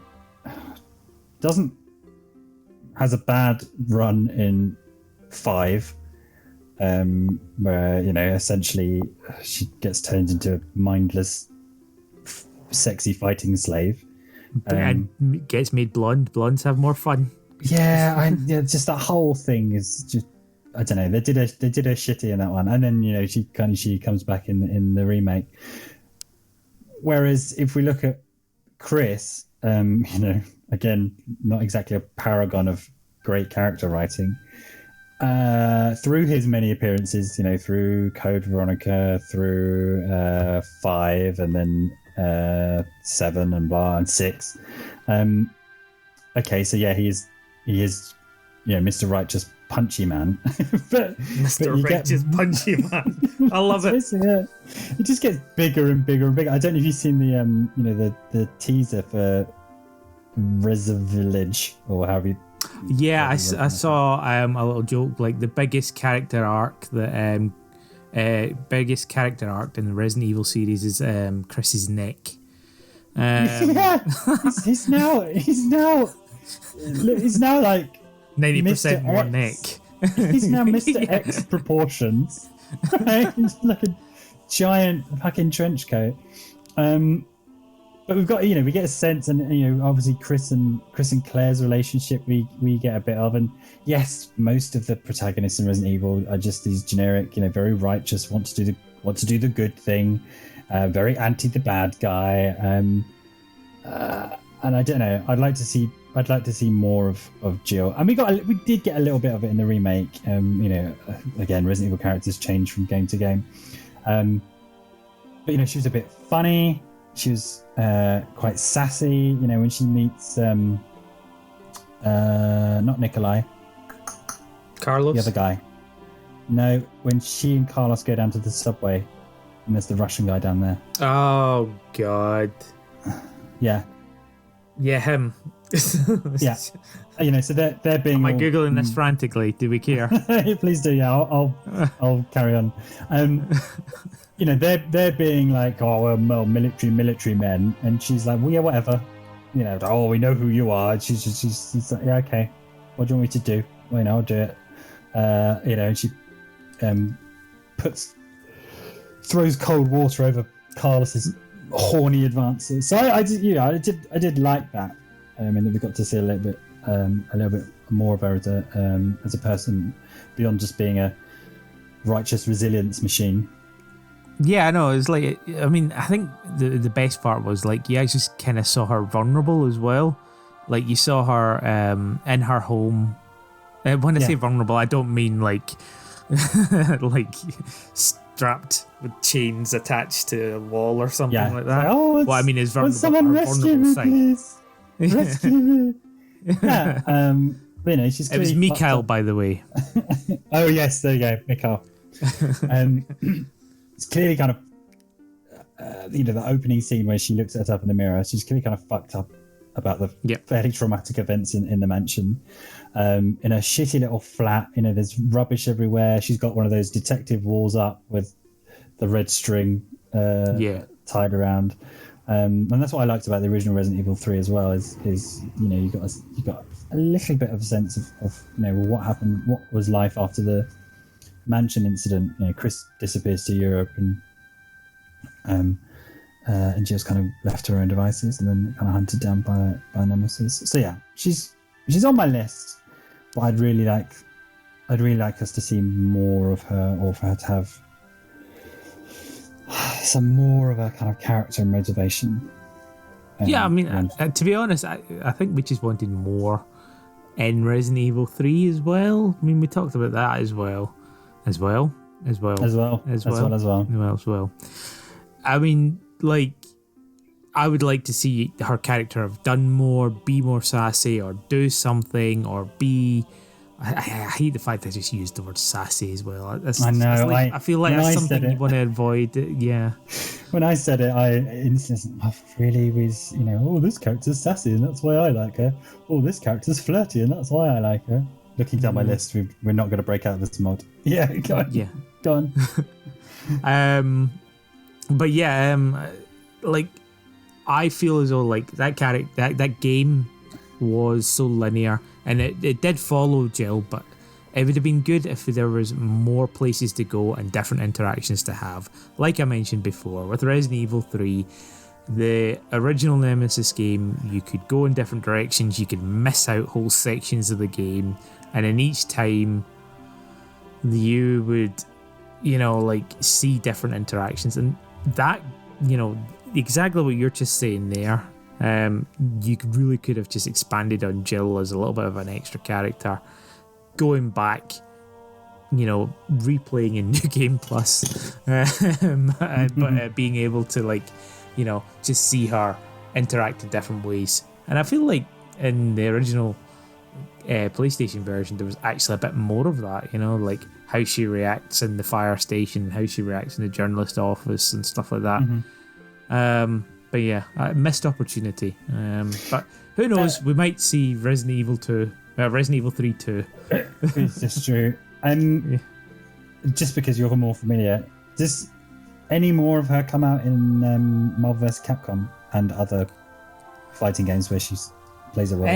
has a bad run in 5, where essentially she gets turned into a mindless, sexy fighting slave, and gets made blonde. Blondes have more fun. Yeah, just that whole thing is just, I don't know. They did a shitty in that one, and then she comes back in the remake. Whereas if we look at Chris, again, not exactly a paragon of great character writing. Through his many appearances, through Code Veronica, through 5, and then 7 and blah and 6. Okay, so yeah, he is, Mr. Righteous Punchy Man. but Mr. Righteous Punchy Man. I love it. It just gets bigger and bigger and bigger. I don't know if you've seen the teaser for Reza Village or however you. Yeah, I saw a little joke, like the biggest character arc in the Resident Evil series is Chris's neck. He's now like 90% more neck. He's now Mr. X proportions, right? He's like a giant fucking trench coat. But we've got, we get a sense, and obviously Chris and Claire's relationship we get a bit of, and yes, most of the protagonists in Resident Evil are just these generic, very righteous, want to do the good thing, very anti the bad guy, and I don't know. I'd like to see more of Jill, and we did get a little bit of it in the remake. Again, Resident Evil characters change from game to game, but she was a bit funny. She was quite sassy, when she meets not Nikolai, Carlos, the other guy. No, when she and Carlos go down to the subway, and there's the Russian guy down there. Oh God. Yeah, him. Yeah. So they're being. Am I googling this frantically? Do we care? Please do. Yeah, I'll carry on. They're being like, oh well, military men, and she's like, well, yeah, whatever. Oh, we know who you are. And she's like, yeah, okay. What do you want me to do? Well, I'll do it. And she throws cold water over Carlos's horny advances. So I did like that. That we got to see a little bit more of her as a person beyond just being a righteous resilience machine. Yeah, I know. It's like, I think the best part was like you actually kind of saw her vulnerable as well. Like you saw her in her home. When I say vulnerable, I don't mean like like strapped with chains attached to a wall or something like that. Like, what I mean is vulnerable. Someone rescue me, please. Rescue me. Yeah. She's. It was Mikhail, by the way. Oh yes, there you go, Mikhail. It's clearly kind of, the opening scene where she looks at herself in the mirror. She's clearly kind of fucked up about the fairly traumatic events in the mansion. In a shitty little flat, there's rubbish everywhere. She's got one of those detective walls up with the red string tied around. And that's what I liked about the original Resident Evil 3 as well. Is you got a little bit of a sense of what happened, what was life after the mansion incident. Chris disappears to Europe, and Jill's kind of left to her own devices, and then kind of hunted down by Nemesis. So yeah, she's on my list, but I'd really like us to see more of her, or for her to have some more of a kind of character and motivation. To be honest, I think we just wanted more in Resident Evil 3 as well. We talked about that as well. I would like to see her character have done more, be more sassy, or do something, or be. I hate the fact I just used the word sassy as well. I know. I feel like that's something you want to avoid. Yeah. When I said it, I really was, this character's sassy and that's why I like her. Oh, this character's flirty and that's why I like her. Looking down my list, we're not going to break out of this mod. Yeah, go on. Yeah. Go on. But yeah, like I feel as though like that character, that game was so linear, and it did follow Jill, but it would have been good if there was more places to go and different interactions to have. Like I mentioned before, with Resident Evil 3, the original Nemesis game, you could go in different directions, you could miss out whole sections of the game, and in each time you would, like see different interactions, and that, exactly what you're just saying there. You really could have just expanded on Jill as a little bit of an extra character, going back, replaying in New Game Plus, but being able to just see her interact in different ways. And I feel like in the original PlayStation version, there was actually a bit more of that, like how she reacts in the fire station, how she reacts in the journalist office and stuff like that. But yeah, missed opportunity. But who knows? We might see Resident Evil 3 too. It's just true. Just because you're more familiar, does any more of her come out in Marvel vs. Capcom and other fighting games where she plays a role?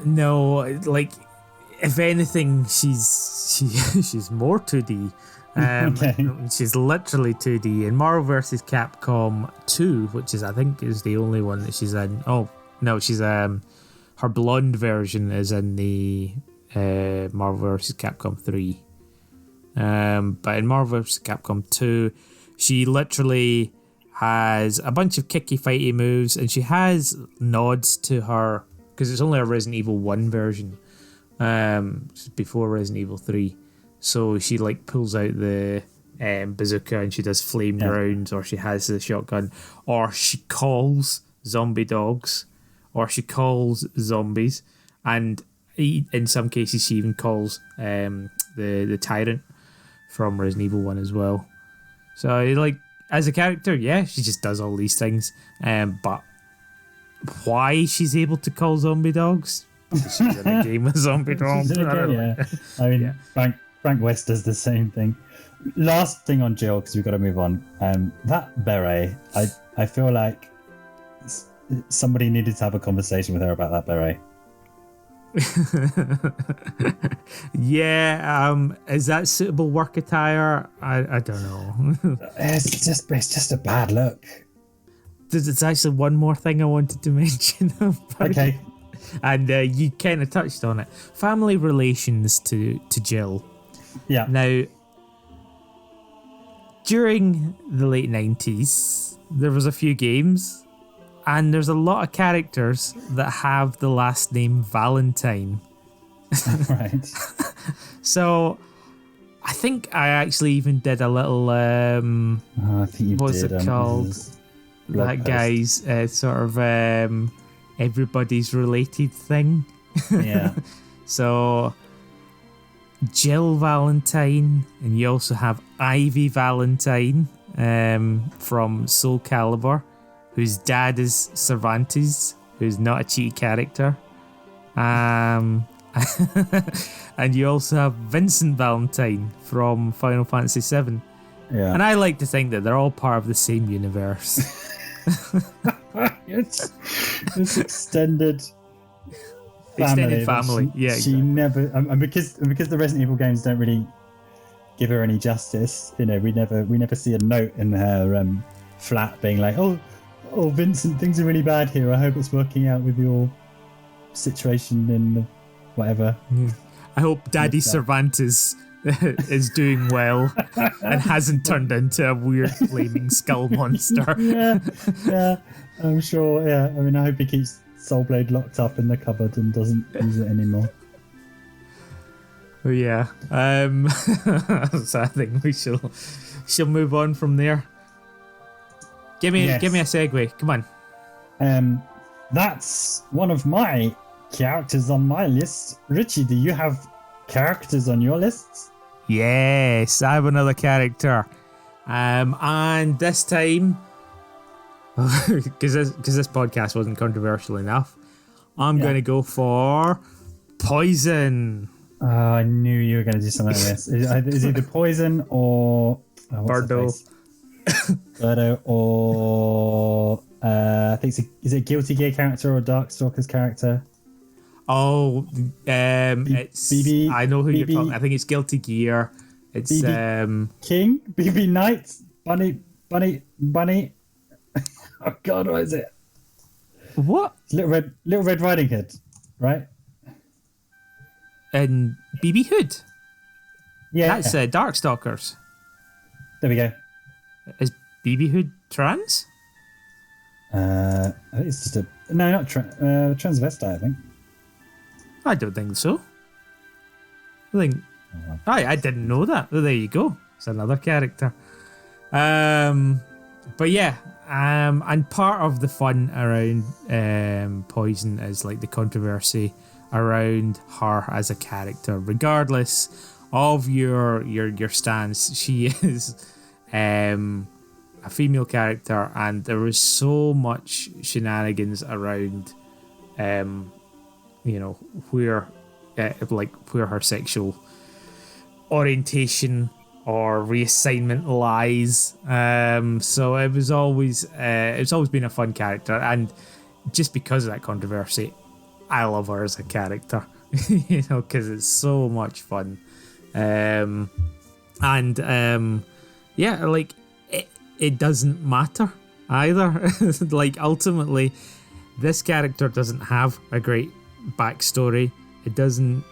No, like if anything, she's more 2D. Okay. She's literally 2D in Marvel vs. Capcom 2, which I think is the only one that she's in. Oh no, she's her blonde version is in the Marvel vs. Capcom 3. But in Marvel vs. Capcom 2, she literally has a bunch of kicky fighty moves, and she has nods to her, because it's only a Resident Evil 1 version, before Resident Evil 3. So she pulls out the bazooka and she does flamed rounds, or she has the shotgun, or she calls zombie dogs, or she calls zombies, and in some cases she even calls the tyrant from Resident Evil 1 as well. So as a character, yeah, she just does all these things. But why she's able to call zombie dogs? She's in a game with zombie dogs. I mean, Frank West does the same thing. Last thing on Jill, because we've got to move on. That beret, I feel like somebody needed to have a conversation with her about that beret. Yeah, is that suitable work attire? I don't know. It's just a bad look. There's actually one more thing I wanted to mention. Okay. And you kind of touched on it. Family relations to Jill. Yeah. Now, during the late 90s, there was a few games, and there's a lot of characters that have the last name Valentine. Right. So, I think I actually even did a little, I think you what's did, it called? That guy's sort of everybody's related thing. Yeah. So, Jill Valentine, and you also have Ivy Valentine from Soul Calibur, whose dad is Cervantes, who's not a cheat character. And you also have Vincent Valentine from Final Fantasy VII. Yeah. And I like to think that they're all part of the same universe. It's extended family. Yeah, she exactly. never, and because the Resident Evil games don't really give her any justice. We never see a note in her flat being like, oh, Vincent, things are really bad here. I hope it's working out with your situation in whatever. I hope Daddy Cervantes is doing well and hasn't turned into a weird flaming skull monster. Yeah, I'm sure. Yeah, I mean, I hope he keeps Soulblade locked up in the cupboard and doesn't use it anymore. Yeah. So I think we shall move on from there. Give me a segue. Come on. That's one of my characters on my list. Richie, do you have characters on your lists? Yes, I have another character. And this time, because this podcast wasn't controversial enough, I'm going to go for Poison. Oh, I knew you were going to do something like this. Is either Poison or What's her Birdo. face? Birdo, or I think is it a Guilty Gear character or a Darkstalkers character? Oh, it's BB. I know who you're BB talking. I think it's Guilty Gear. It's BB King, BB Knight, Bunny. Oh God, what is it? what? It's Little Red Riding Hood, right? And BB Hood. Yeah, That's Darkstalkers. there we go. Is BB Hood trans? I think it's just not transvestite. I think. I don't think so. I think I didn't know that. Well, there you go. It's another character. But yeah, and part of the fun around Poison is like the controversy around her as a character, regardless of your stance. She is a female character, and there was so much shenanigans around, where her sexual orientation or reassignment lies. So it was always it's always been a fun character, and just because of that controversy, I love her as a character. Because it's so much fun. Yeah, like it doesn't matter either. Like ultimately, this character doesn't have a great backstory. It doesn't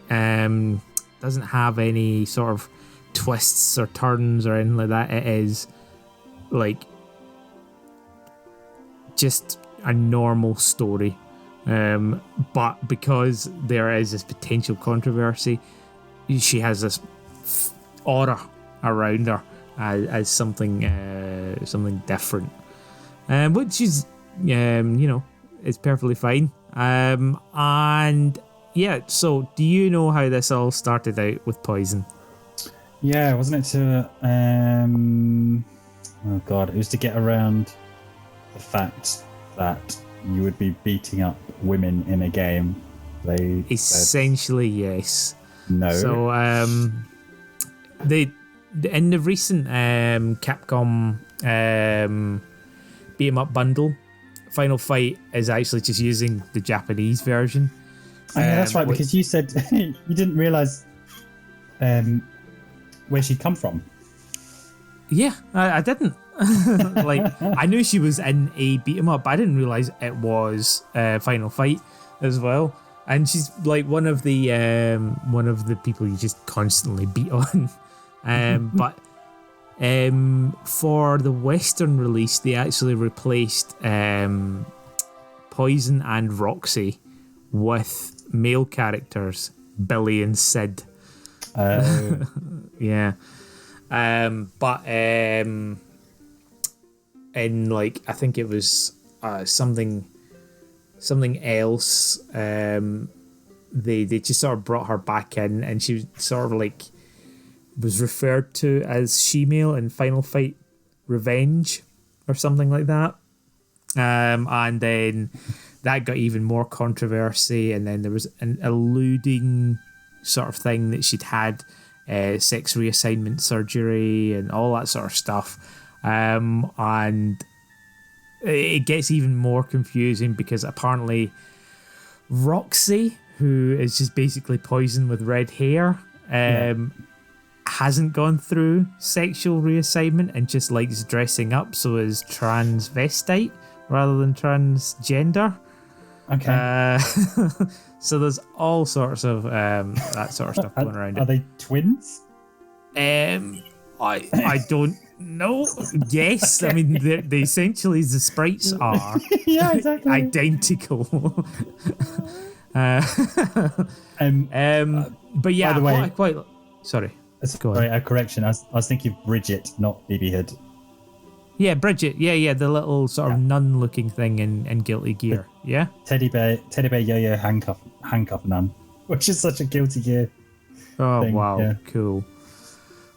have any sort of twists or turns or anything like that. It is like just a normal story. But because there is this potential controversy, she has this aura around her as something different, which is it's perfectly fine. And yeah, so do you know how this all started out with Poison? Yeah, wasn't it to oh God, it was to get around the fact that you would be beating up women in a game. They essentially said, yes. No. So in the recent Capcom beat 'em up bundle, Final Fight is actually just using the Japanese version. Oh, yeah, that's right, because you said you didn't realise where she'd come from. Yeah, I didn't. Like, I knew she was in a beat 'em up, but I didn't realise it was Final Fight as well. And she's like one of the people you just constantly beat on. But for the Western release, they actually replaced Poison and Roxy with male characters, Billy and Sid. Yeah. But in like, I think it was something else. They just sort of brought her back in, and she was sort of like was referred to as she-male in Final Fight Revenge or something like that. And then that got even more controversy, and then there was an alluding sort of thing that she'd had sex reassignment surgery and all that sort of stuff. And it gets even more confusing because apparently Roxy, who is just basically Poison with red hair, hasn't gone through sexual reassignment and just likes dressing up, so is transvestite rather than transgender. Okay. So there's all sorts of that sort of stuff going around. Are they twins? I don't know. Yes, I mean they essentially the sprites are yeah, exactly identical. But yeah, by the way, quite sorry. Sorry, a correction. I was thinking Bridget, not BB Hood. Yeah, Bridget. Yeah, the little sort of nun-looking thing in Guilty Gear. Yeah. Teddy bear yo-yo handcuff nun, which is such a Guilty Gear. Oh thing. wow, Yeah. Cool,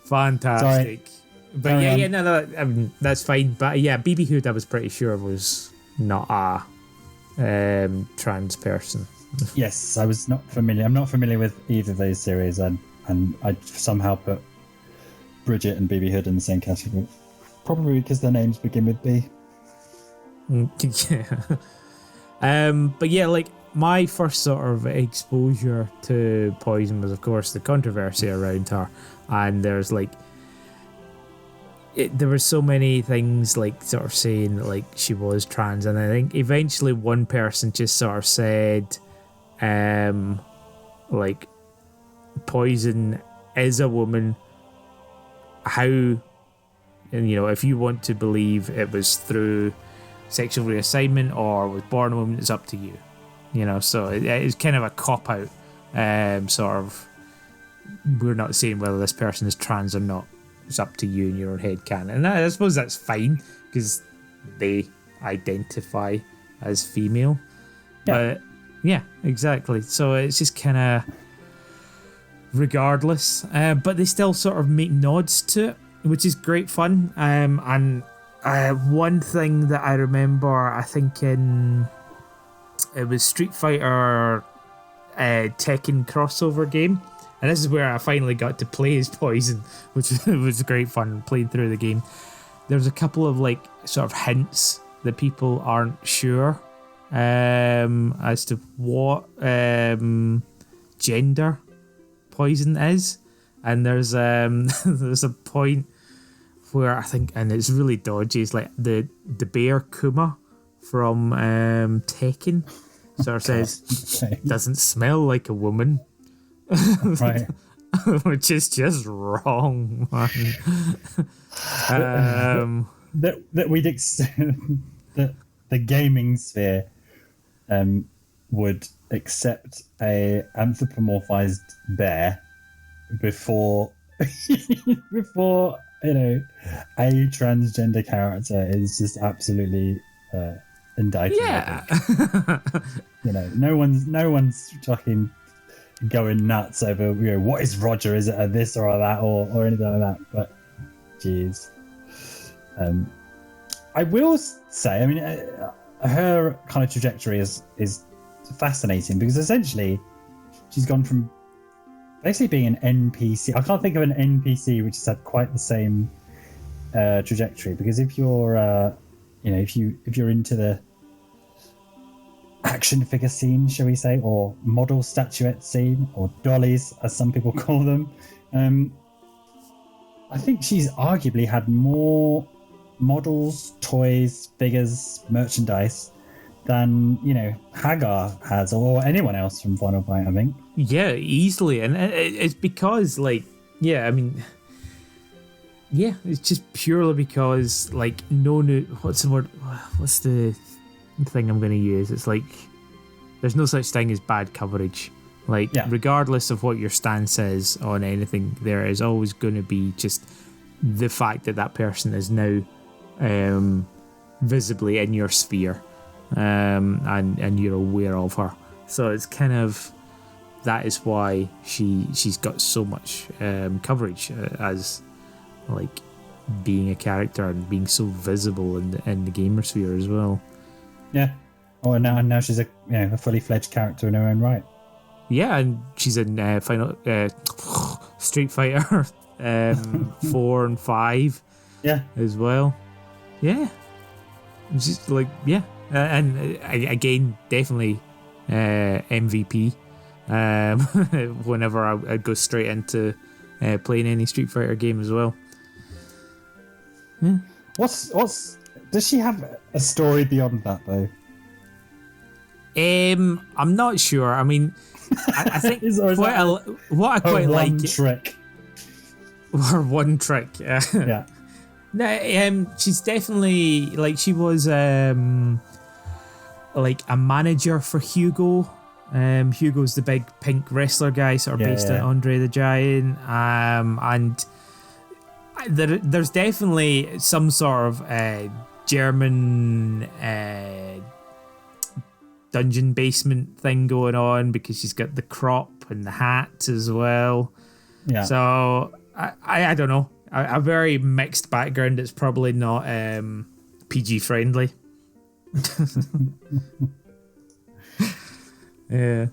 fantastic. Sorry. But no, I mean, that's fine. But yeah, BB Hood, I was pretty sure was not a trans person. Yes, I was not familiar. I'm not familiar with either of those series, and I somehow put Bridget and BB Hood in the same category. Probably because their names begin with B. Yeah. But yeah, like my first sort of exposure to Poison was, of course, the controversy around her, and there's like there were so many things like sort of saying that, like, she was trans, and I think eventually one person just sort of said, like, Poison is a woman. How, and you know, if you want to believe it was through sexual reassignment or was born a woman, it's up to you. You know, so it's kind of a cop out. Sort of, we're not saying whether this person is trans or not. It's up to you in your own head canon. And I suppose that's fine because they identify as female. Yeah. But yeah, exactly. So it's just kind of regardless. But they still sort of make nods to it, which is great fun. And one thing that I remember, I think it was Street Fighter Tekken crossover game. And this is where I finally got to play as Poison, which was great fun playing through the game. There's a couple of like sort of hints that people aren't sure as to what gender Poison is. And there's there's a point where I think, and it's really dodgy, it's like the bear Kuma from Tekken sort of says, Okay. doesn't smell like a woman. Right. Which is just wrong, man. That we'd that the gaming sphere would accept a anthropomorphized bear before before, you know, a transgender character is just absolutely indicted. Yeah. You know, no one's fucking going nuts over, you know, what is Roger? Is it a this or a that or anything like that? But geez, I will say, I mean, her kind of trajectory is fascinating because essentially she's gone from basically being an NPC. I can't think of an NPC which has had quite the same trajectory, because if you're you know, if you're into the action figure scene, shall we say, or model statuette scene, or dollies as some people call them, I think she's arguably had more models, toys, figures, merchandise than, you know, Hagar has, or anyone else from Final Fight, I think. Yeah, easily. And it's because, like, yeah, I mean, yeah, it's just purely because, like, no new, what's the word, what's the thing I'm going to use? It's like, there's no such thing as bad coverage. Like, Yeah. regardless of what your stance is on anything, there is always going to be just the fact that that person is now visibly in your sphere, and you're aware of her. So it's kind of, that is why she's got so much coverage as, like, being a character and being so visible in the gamer sphere as well. Yeah. Oh, and now she's a, you know, a fully fledged character in her own right. Yeah, and she's in Street Fighter 4 and 5. Yeah. As well. Yeah. It's just like, yeah. And again, definitely MVP. Whenever I go straight into playing any Street Fighter game as well. Yeah. Does she have a story beyond that though? I'm not sure. I mean, I think what I quite like. One trick. Or one trick. Yeah. No, she's definitely, like, she was like a manager for Hugo. Hugo's the big pink wrestler guy, sort of based on Andre the Giant. And there's definitely some sort of German dungeon basement thing going on, because she's got the crop and the hat as well. Yeah. So I don't know. A very mixed background. It's probably not PG friendly. Yeah.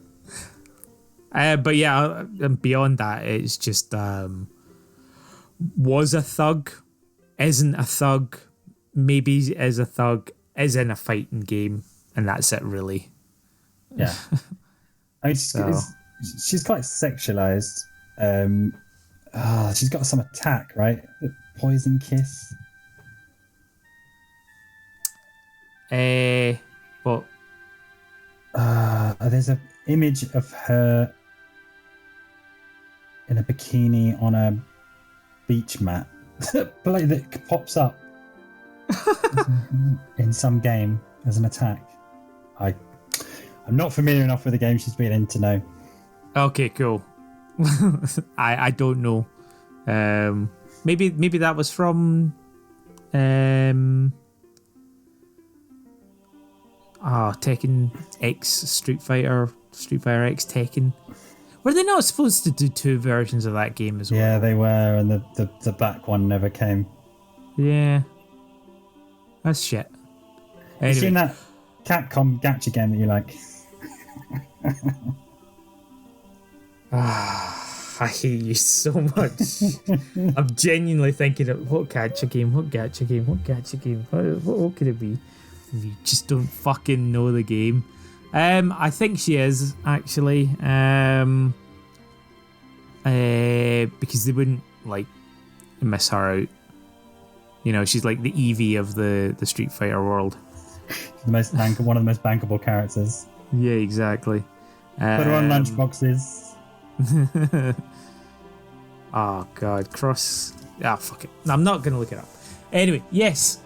But yeah, beyond that, it's just was a thug, isn't a thug, maybe is a thug, is in a fighting game, and that's it really. Yeah. I mean, she's quite sexualized. She's got some attack, right? The poison kiss. But there's an image of her in a bikini on a beach mat, but like that pops up in some game as an attack. I'm not familiar enough with the game she's been in to know. Okay, cool. I don't know. Maybe that was from Tekken X, Street Fighter X Tekken. Were they not supposed to do two versions of that game as well? Yeah, they were, and the back one never came. Yeah. That's shit. Anyway. You seen that Capcom gacha game that you like? I hate you so much. I'm genuinely thinking of what gacha game what could it be? You just don't fucking know the game. I think she is actually, because they wouldn't like miss her out. You know, she's like the Eevee of the Street Fighter world. One of the most bankable characters. Yeah, exactly. Put her on lunchboxes. Oh god, Cross. Fuck it. I'm not gonna look it up. Anyway, yes.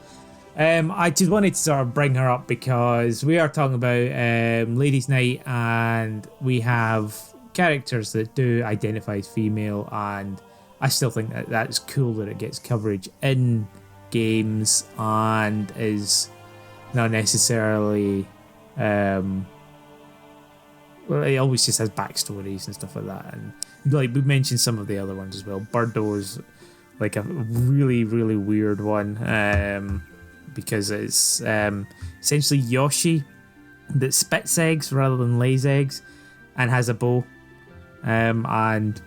I just wanted to sort of bring her up because we are talking about Ladies' Night, and we have characters that do identify as female, and I still think that that's cool that it gets coverage in games and is not necessarily well, it always just has backstories and stuff like that, and like we mentioned some of the other ones as well. Birdo is like a really, really weird one, because it's essentially Yoshi that spits eggs rather than lays eggs and has a bow, and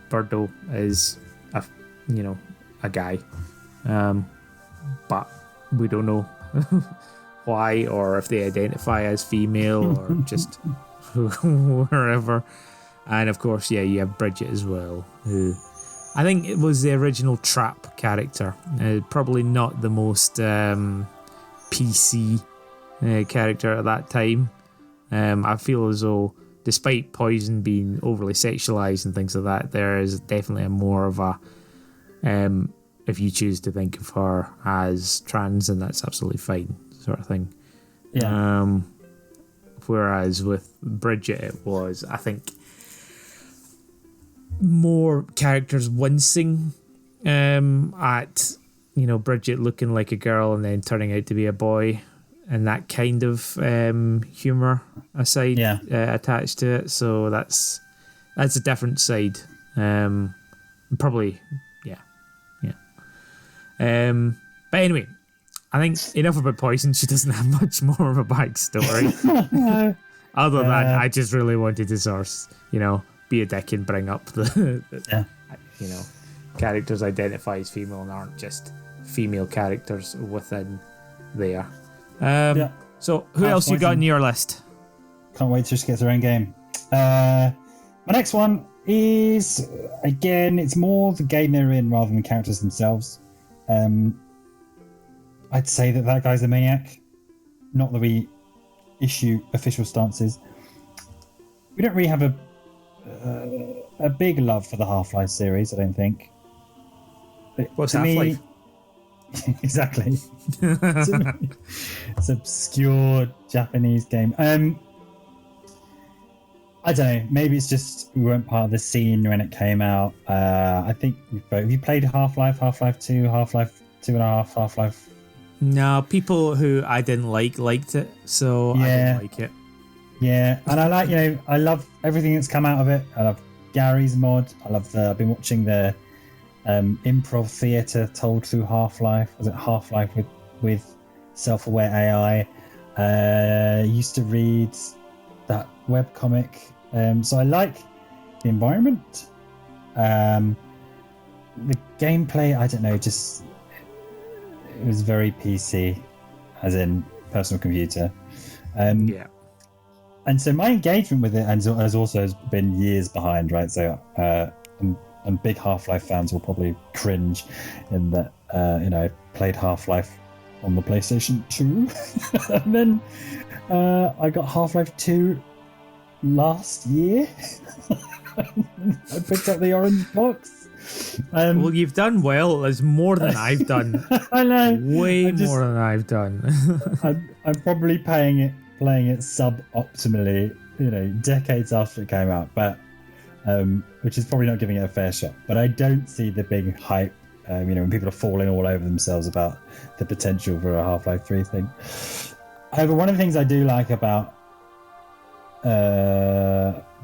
Birdo is a guy, but we don't know why, or if they identify as female or just wherever. And of course, yeah, you have Bridget as well, who I think it was the original Trap character. Probably not the most PC character at that time. I feel as though, despite Poison being overly sexualized and things like that, there is definitely a more of a if you choose to think of her as trans, then that's absolutely fine, sort of thing. Yeah. Whereas with Bridget, it was, I think, more characters wincing at, Bridget looking like a girl and then turning out to be a boy, and that kind of humour aside attached to it. So that's a different side. Probably, yeah. But anyway, I think enough about Poison. She doesn't have much more of a backstory. Other than I just really wanted to source, be a dick and bring up the characters identify as female and aren't just female characters within there. So who else you got on your list? Can't wait to just get their own game. My next one is, again, it's more the game they're in rather than the characters themselves. I'd say that guy's a Maniac. Not that we issue official stances. We don't really have a big love for the Half-Life series, I don't think. But what's Half-Life? Exactly. It's an obscure Japanese game. I don't know. Maybe it's just we weren't part of the scene when it came out. I think have you played Half-Life, Half-Life 2, Half-Life 2.5, Half-Life? No, people who I didn't liked it, so I didn't like it. Yeah, and I love everything that's come out of it. I love Gary's mod. I've been watching the improv theatre told through Half-Life. Was it Half-Life with self-aware AI? Used to read that webcomic. So I like the environment. the gameplay, I don't know, just it was very PC, as in personal computer. Yeah. And so my engagement with it has also been years behind, right? So and big Half-Life fans will probably cringe in that I played Half-Life on the PlayStation 2, and then I got Half-Life 2 last year. I picked up the orange box. Well, you've done well. It's more than I've done. I know. Way more than I've done. I'm probably playing it sub-optimally, decades after it came out, but which is probably not giving it a fair shot. But I don't see the big hype, when people are falling all over themselves about the potential for a Half-Life 3 thing. However, one of the things I do like about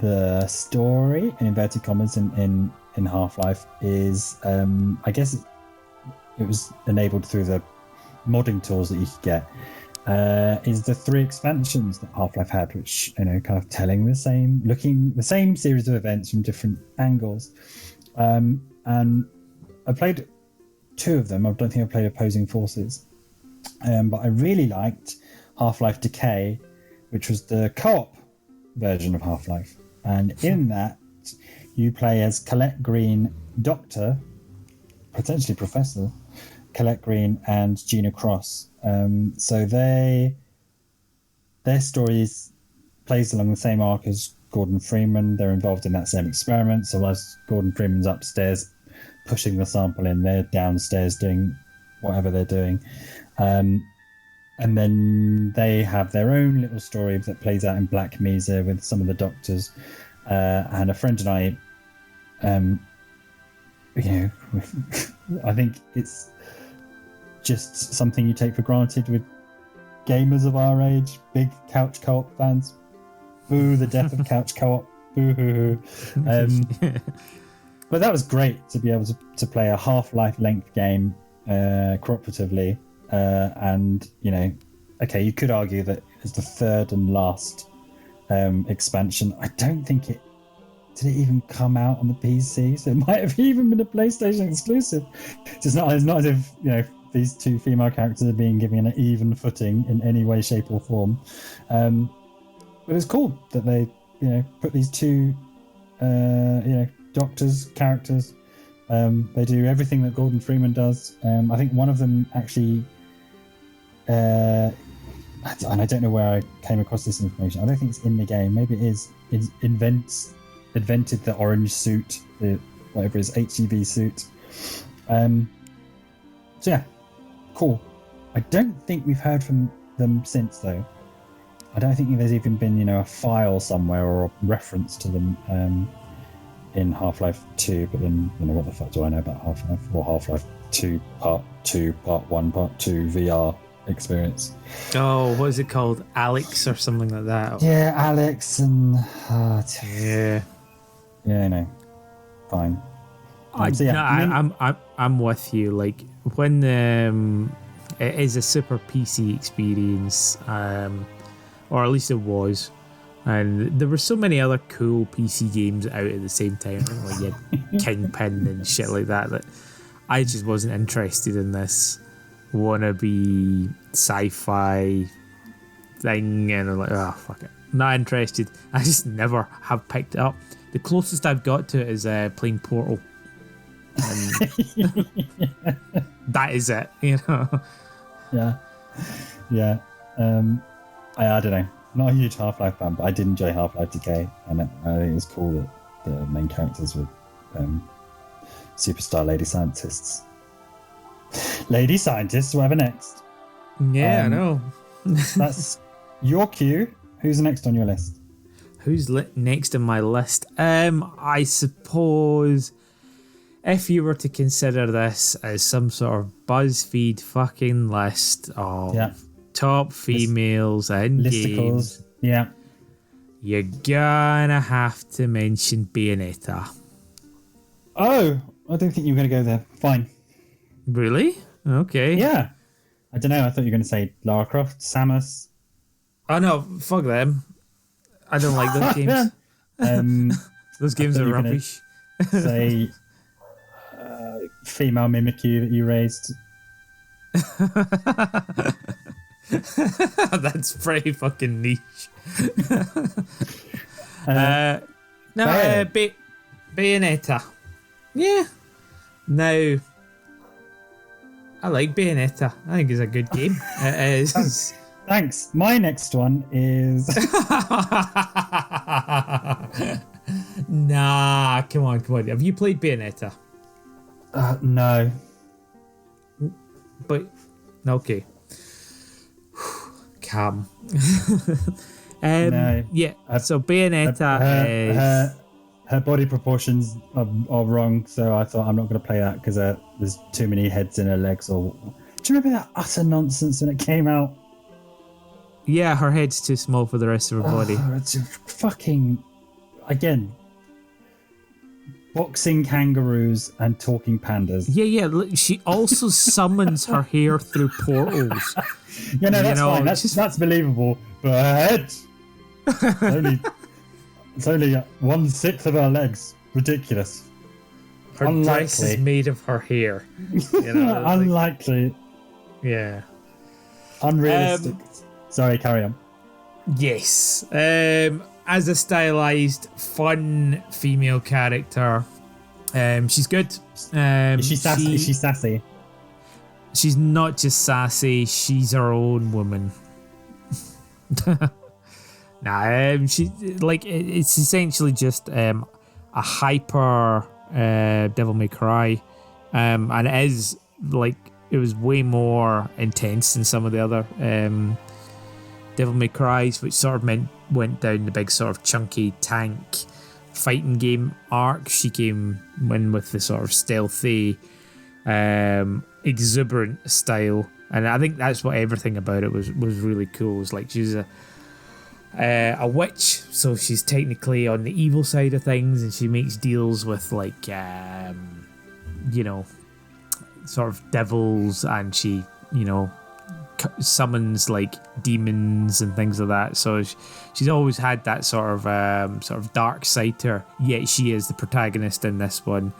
the story, in inverted commas, in Half-Life is, I guess it was enabled through the modding tools that you could get, is the 3 expansions that Half-Life had, which kind of telling the same series of events from different angles. And I played 2 of them. I don't think I played Opposing Forces, but I really liked Half-Life Decay, which was the co-op version of Half-Life, and in that you play as Colette Green, Doctor, potentially Professor Colette Green, and Gina Cross. So their stories plays along the same arc as Gordon Freeman. They're involved in that same experiment. So as Gordon Freeman's upstairs pushing the sample in, they're downstairs doing whatever they're doing. And then they have their own little story that plays out in Black Mesa with some of the doctors. And a friend and I, I think it's just something you take for granted with gamers of our age, big couch co-op fans. Boo the death of couch co-op. Boo hoo hoo. But that was great to be able to play a Half-Life length game cooperatively. And okay, you could argue that it's the 3rd and last expansion. I don't think did it even come out on the PC, so it might have even been a PlayStation exclusive. It's not as if these 2 female characters are being given an even footing in any way, shape, or form. But it's cool that they put these 2 doctors characters. They do everything that Gordon Freeman does. I think one of them actually, and I don't know where I came across this information. I don't think it's in the game. Maybe it is. It invented the orange suit, whatever his HEV suit. So yeah, cool. I don't think we've heard from them since, though. I don't think there's even been a file somewhere or a reference to them in Half-Life 2. But then what the fuck do I know about Half-Life or Half-Life 2 Part 2 Part 1 Part 2 VR experience? Oh, what is it called? Alex or something like that? Yeah, Alex and yeah, I know. Fine. I'm with you. Like when it is a super PC experience, or at least it was, and there were so many other cool PC games out at the same time, like you had Kingpin and shit like that I just wasn't interested in this wannabe sci-fi thing, and I'm like, oh fuck it, not interested. I just never have picked it up. The closest I've got to it is playing Portal. That is it, Yeah. I don't know. Not a huge Half-Life fan, but I did enjoy Half-Life Decay, and I think it was cool that the main characters were superstar lady scientists. Lady scientists, whatever next. Yeah, I know. That's your cue. Who's next on your list? Who's next on my list? I suppose if you were to consider this as some sort of BuzzFeed fucking list of top females in games, you're gonna have to mention Bayonetta. Oh, I don't think you were going to go there. Fine. Really? Okay. Yeah. I don't know. I thought you were going to say Lara Croft, Samus. Oh no, fuck them. I don't like those games. Those games are rubbish. Say, female Mimikyu that you raised. That's pretty fucking niche. Bayonetta. Yeah. Now, I like Bayonetta. I think it's a good game. It is. Thanks. My next one is. Nah, come on. Have you played Bayonetta? No. But okay. Calm. No. Yeah. So Bayonetta is. Her body proportions are wrong, so I thought I'm not going to play that because there's too many heads in her legs. Or do you remember that utter nonsense when it came out? Yeah, her head's too small for the rest of her body. It's fucking again. Boxing kangaroos and talking pandas. Yeah. Look, she also summons her hair through portals. Yeah, no, that's fine. That's believable. But her head, it's only 1/6 of her legs. Ridiculous. Her dress is made of her hair. Unlikely. Yeah. Unrealistic. Sorry, carry on. Yes. As a stylized, fun female character, she's good. Is she sassy? Is she sassy? She's not just sassy, she's her own woman. She it's essentially just a hyper Devil May Cry, and it is it was way more intense than some of the other Devil May Cries, which sort of went down the big sort of chunky tank fighting game arc. She came in with the sort of stealthy, exuberant style, and I think that's what everything about it was really cool. It was like she's a witch, so she's technically on the evil side of things, and she makes deals with sort of devils, and she summons demons and things like that. So she's always had that sort of dark side to her. Yet she is the protagonist in this one,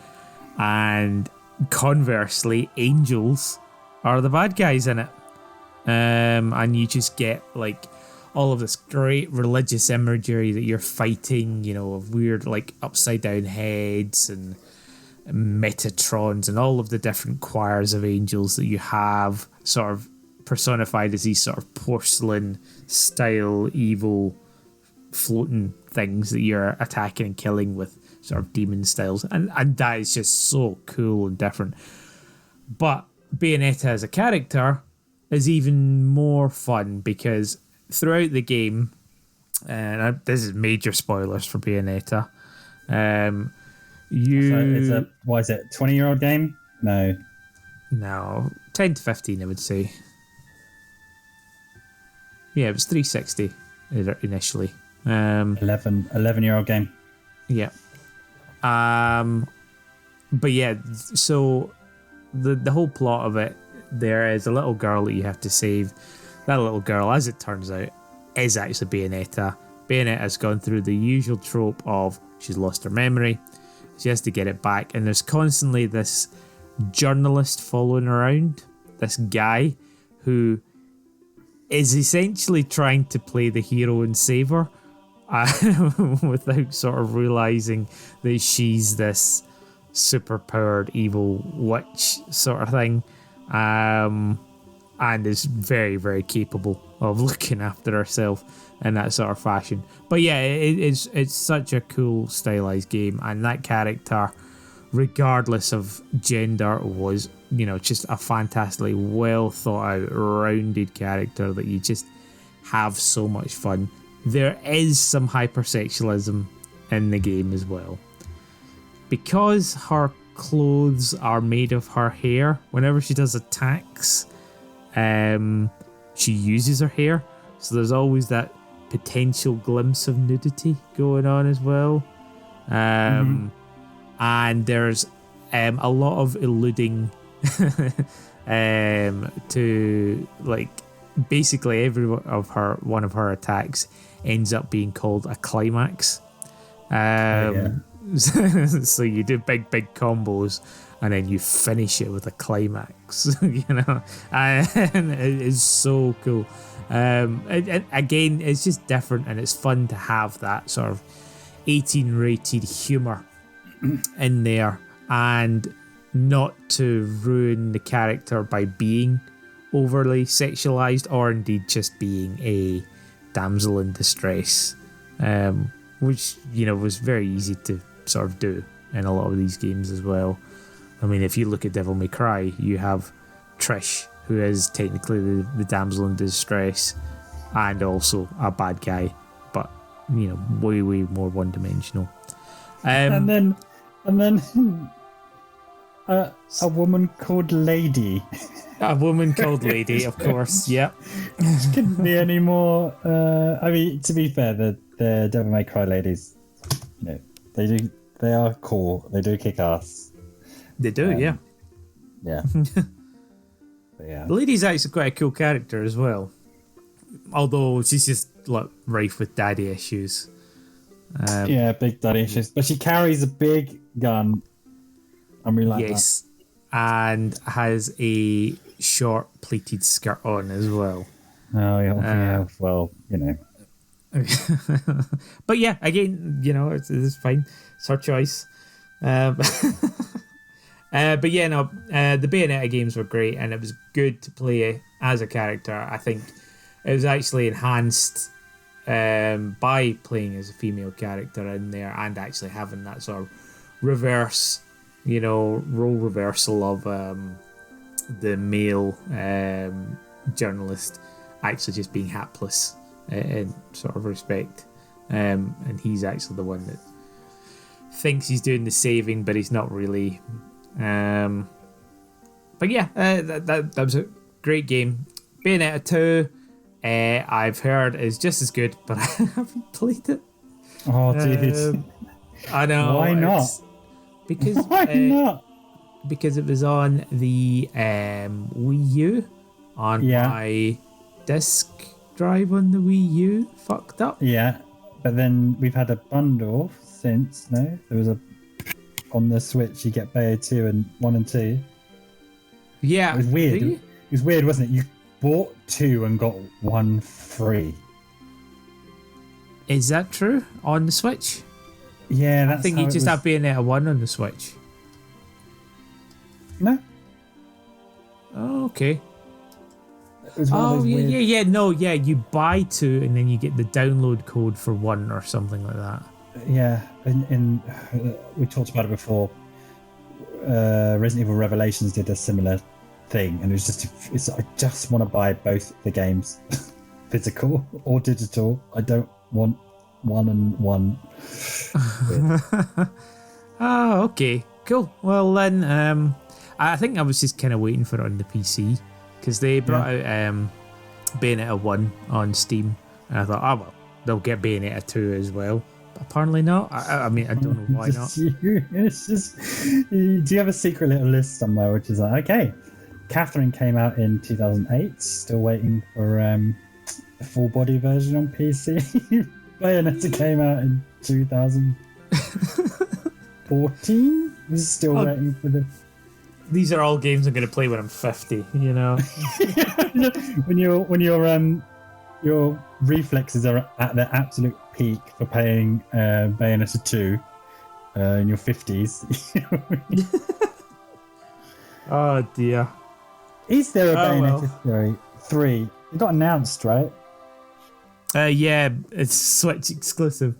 and conversely, angels are the bad guys in it. And you just get all of this great religious imagery that you're fighting, of weird upside down heads and Metatrons and all of the different choirs of angels that you have sort of personified as these sort of porcelain style evil floating things that you're attacking and killing with sort of demon styles, and that is just so cool and different. But Bayonetta as a character is even more fun because throughout the game, and this is major spoilers for Bayonetta, it's a 20-year-old game? No, 10 to 15 I would say. Yeah, it was 360 initially. 11-year-old game. Yeah. But yeah, so the whole plot of it, there is a little girl that you have to save. That little girl, as it turns out, is actually Bayonetta. Bayonetta's gone through the usual trope of she's lost her memory. She has to get it back, and there's constantly this journalist following around, this guy who is essentially trying to play the hero and save her without sort of realising that she's this super-powered evil witch sort of thing, and is very, very capable of looking after herself in that sort of fashion. But yeah, it's such a cool stylized game, and that character, regardless of gender, was just a fantastically well thought out, rounded character that you just have so much fun. There is some hypersexualism in the game as well, because her clothes are made of her hair. Whenever she does attacks, she uses her hair, so there's always that potential glimpse of nudity going on as well. And there's a lot of eluding to basically one of her attacks ends up being called a climax. So you do big combos, and then you finish it with a climax. And it is so cool. Again, it's just different, and it's fun to have that sort of 18 rated humor in there, and not to ruin the character by being overly sexualized, or indeed just being a damsel in distress, which was very easy to sort of do in a lot of these games as well. I mean, if you look at Devil May Cry, you have Trish, who is technically the damsel in distress and also a bad guy, but way more one dimensional. And then a woman called Lady. A woman called Lady, of course. Yeah. Couldn't be any more. I mean, to be fair, the Devil May Cry ladies, they are cool. They do kick ass. They do, yeah. Yeah. But yeah. The lady's actually quite a cool character as well, although she's just rife with daddy issues. Yeah, big daddy issues. But she carries a big gun. And we like that. And has a short pleated skirt on as well. Oh, yeah. Well, But yeah, again, it's fine. It's her choice. But yeah, no, the Bayonetta games were great, and it was good to play as a character. I think it was actually enhanced by playing as a female character in there, and actually having that sort of reverse, role reversal of the male journalist actually just being hapless in sort of respect. And he's actually the one that thinks he's doing the saving, but he's not really. But yeah, that was a great game. Bayonetta 2, I've heard is just as good, but I haven't played it. Oh, dude. I know. Why not? Because why not? Because it was on the Wii U on my disk drive on the Wii U. Fucked up. Yeah, but then we've had a bundle since. No, there was a on the Switch. You get Bayonetta 2 and 1 and 2. Yeah, it was weird. It was weird, wasn't it? You bought 2 and got 1 free. Is that true on the Switch? Yeah, I think you just have Bayonetta 1 on the Switch. No. Oh, okay. You buy 2 and then you get the download code for 1 or something like that. Yeah, and we talked about it before. Resident Evil Revelations did a similar thing, and I just want to buy both the games, physical or digital. I don't want 1 and 1. Oh, okay, cool. Well then, I think I was just kind of waiting for it on the PC because they brought out Bayonetta 1 on Steam, and I thought, oh well, they'll get Bayonetta 2 as well. But apparently not. I mean, I don't know why not. It's just, do you have a secret little list somewhere which is like, okay, Catherine came out in 2008, still waiting for the full body version on PC. Bayonetta came out in 2014. Still waiting for the. These are all games I'm going to play when I'm 50. when your reflexes are at their absolute peak for playing Bayonetta 2 in your 50s. Oh dear. Is there a Bayonetta 3? It got announced, right? Yeah, it's Switch exclusive.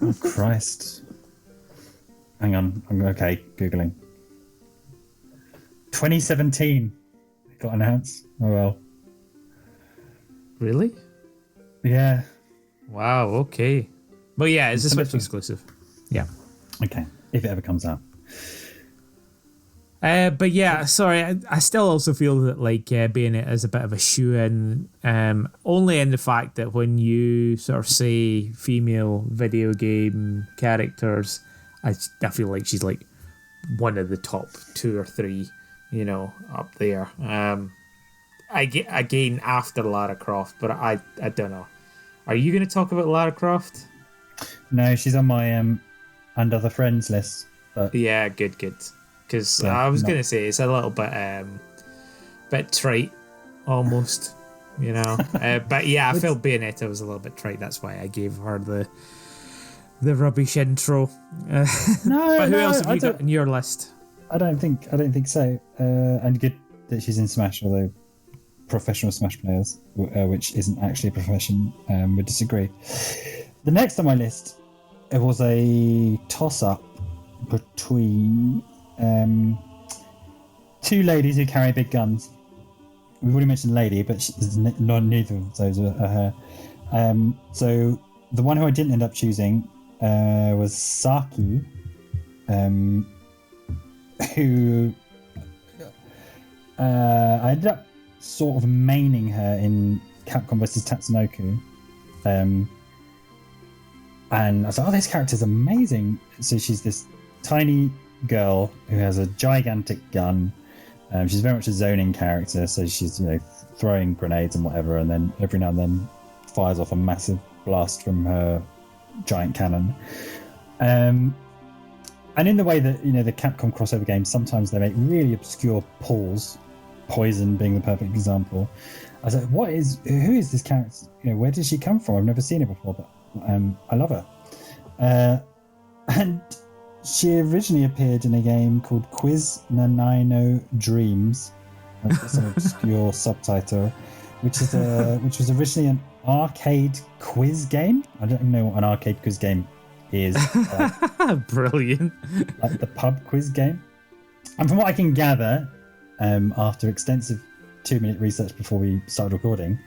Oh, Christ. Hang on. I'm okay. Googling. 2017. It got announced. Oh, well. Really? Yeah. Wow, okay. Well, yeah, it's a Switch exclusive. Yeah. Okay. If it ever comes out. But yeah, sorry, I still also feel that Bayonetta is a bit of a shoe-in, only in the fact that when you sort of say female video game characters, I feel like she's like one of the top 2 or 3, up there. Again, after Lara Croft, but I don't know. Are you going to talk about Lara Croft? No, she's on my and other friends list. But Yeah, good. Because yeah, I was not, gonna say it's a little bit trite, almost. But yeah, I it's felt Bayonetta was a little bit trite. That's why I gave her the rubbish intro. no, But who else no. have you got in your list? I don't think so. And good that she's in Smash, although professional Smash players, which isn't actually a profession, would disagree. The next on my list, it was a toss-up between two ladies who carry big guns. We've already mentioned lady, but neither of those are her. So the one who I didn't end up choosing was Saki, who I ended up sort of maining her in Capcom vs Tatsunoko. And I was like, oh, this character's amazing. So she's this tiny girl who has a gigantic gun. She's very much a zoning character, so she's throwing grenades and whatever, and then every now and then fires off a massive blast from her giant cannon. And in the way that the Capcom crossover games, sometimes they make really obscure pulls. Poison being the perfect example. I was like, who is this character? Where did she come from? I've never seen her before, but I love her. And she originally appeared in a game called Quiz Nanino Dreams. That's an obscure subtitle, which was originally an arcade quiz game. I don't even know what an arcade quiz game is. Brilliant. Like the pub quiz game. And from what I can gather, after extensive 2-minute research before we started recording,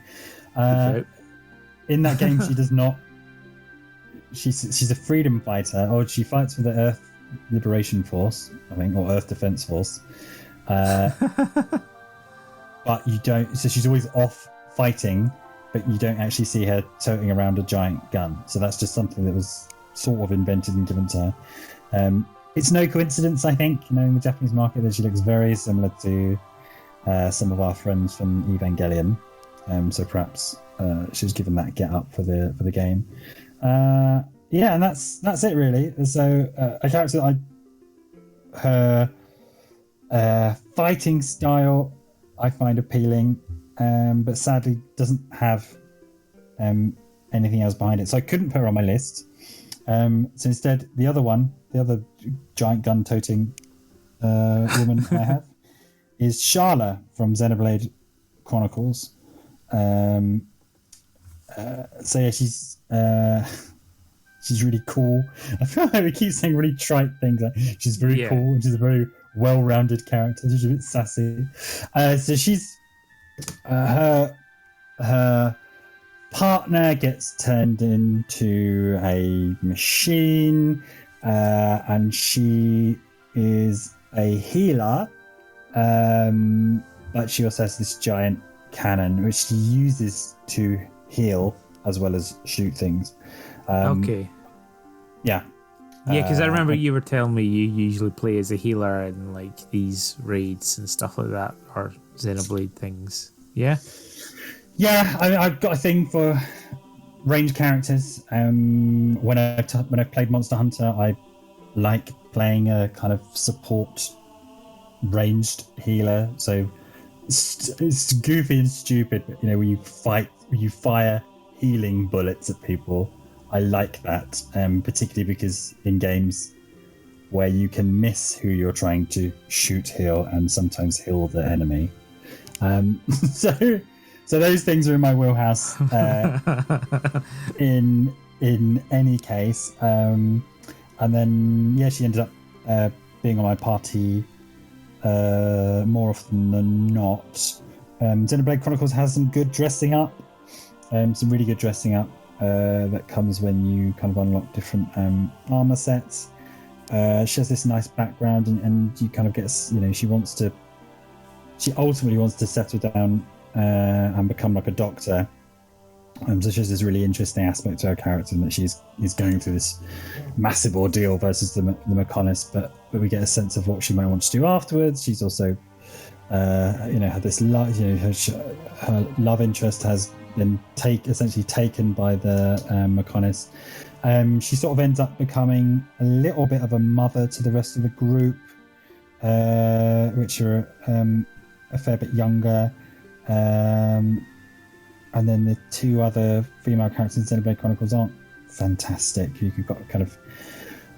in that game she does not. She's a freedom fighter, or she fights for the Earth Liberation Force, I think, or Earth Defense Force. But you don't. So she's always off fighting, but you don't actually see her toting around a giant gun. So that's just something that was sort of invented and given to her. It's no coincidence, I think, in the Japanese market, that she looks very similar to some of our friends from Evangelion. So perhaps she's given that get up for the game. Yeah, and that's it really. So a character that her fighting style I find appealing, but sadly doesn't have anything else behind it. So I couldn't put her on my list. So instead, the other giant gun toting woman I have is Sharla from Xenoblade Chronicles. So yeah, she's really cool. I feel like we keep saying really trite things. Like she's very cool, and she's a very well-rounded character. She's a bit sassy. So she's her partner gets turned into a machine, and she is a healer, but she also has this giant cannon which she uses to heal as well as shoot things. Okay. Yeah. Yeah, because I remember you were telling me you usually play as a healer in like these raids and stuff like that, or Xenoblade things. Yeah. Yeah, I've got a thing for range characters. When I've played Monster Hunter, I like playing a kind of support ranged healer. So it's goofy and stupid, but when you fire healing bullets at people, I like that, particularly because in games where you can miss who you're trying to shoot, heal, and sometimes heal the enemy. So those things are in my wheelhouse. In any case, and then she ended up being on my party more often than not. Xenoblade Chronicles has some good dressing up, some really good dressing up that comes when you kind of unlock different armor sets. She has this nice background, and you kind of get, she ultimately wants to settle down and become like a doctor. So she has this really interesting aspect to her character, and that she's going through this massive ordeal versus the Mechonis, but we get a sense of what she might want to do afterwards. She's also, had this love, her love interest has been essentially taken by the Mechonis, She sort of ends up becoming a little bit of a mother to the rest of the group, which are a fair bit younger. And then the two other female characters in Xenoblade Chronicles aren't fantastic. You've got kind of,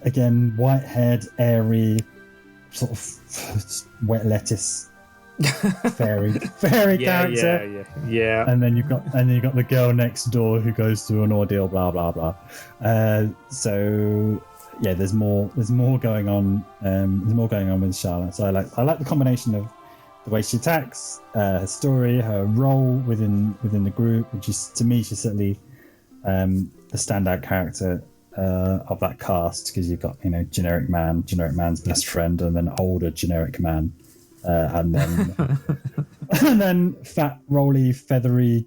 again, white-haired, airy, sort of wet lettuce fairy character. Yeah. And then you've got the girl next door who goes through an ordeal, blah blah blah. So yeah, there's more going on. There's more going on with Charlotte. So I like the combination of the way she attacks, her story, her role within the group, which is, to me, she's certainly the standout character of that cast, because you've got, generic man's best friend, and then older generic man, and then and then fat, rolly, feathery,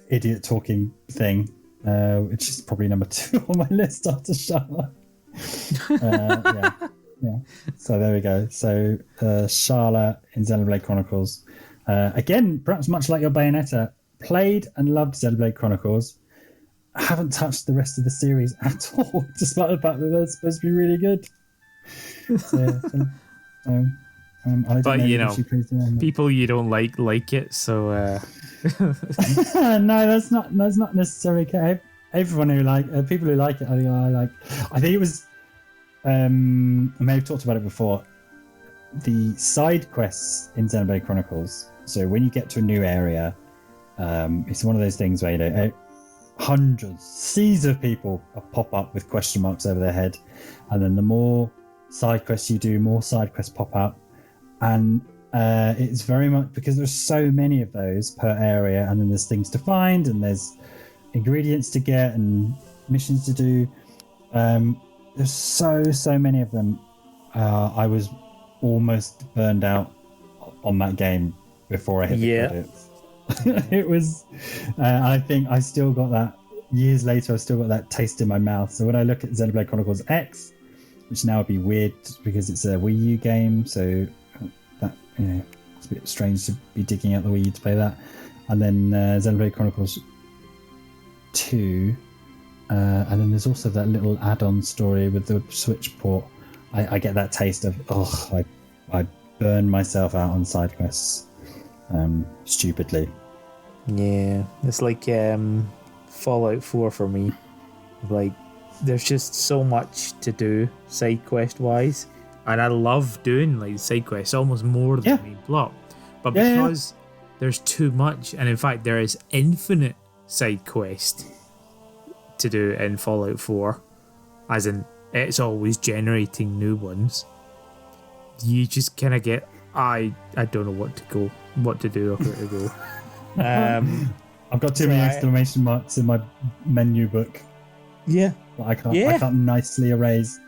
idiot talking thing, which is probably number 2 on my list after Charlotte. Yeah. So there we go. So Charlotte in Xenoblade Chronicles. Again, perhaps much like your Bayonetta, played and loved Xenoblade Chronicles. I haven't touched the rest of the series at all, despite the fact that they're supposed to be really good. I don't know, people you don't like it, so no, that's not necessarily okay. Everyone who people who like it, I think it was, I may have talked about it before, the side quests in Xenoblade Chronicles. So when you get to a new area, it's one of those things where hundreds, seas of people pop up with question marks over their head, and then the more side quests you do, more side quests pop up, and it's very much because there's so many of those per area, and then there's things to find, and there's ingredients to get and missions to do. There's so many of them. I was almost burned out on that game before I hit the credits. It was, I think I still got that, years later, I still got that taste in my mouth. So when I look at Xenoblade Chronicles X, which now would be weird because it's a Wii U game, so that, it's a bit strange to be digging out the Wii U to play that. And then Xenoblade Chronicles 2, and then there's also that little add-on story with the Switch port. I get that taste of, I burn myself out on side quests. Stupidly. Yeah, it's like Fallout 4 for me. Like, there's just so much to do side quest wise, and I love doing like side quests almost more than the main plot. But because there's too much, and in fact there is infinite side quest to do in Fallout 4, as in it's always generating new ones, you just kind of get, I don't know what to do or where to go. I've got too many exclamation marks in my menu book. Yeah. I can't nicely erase.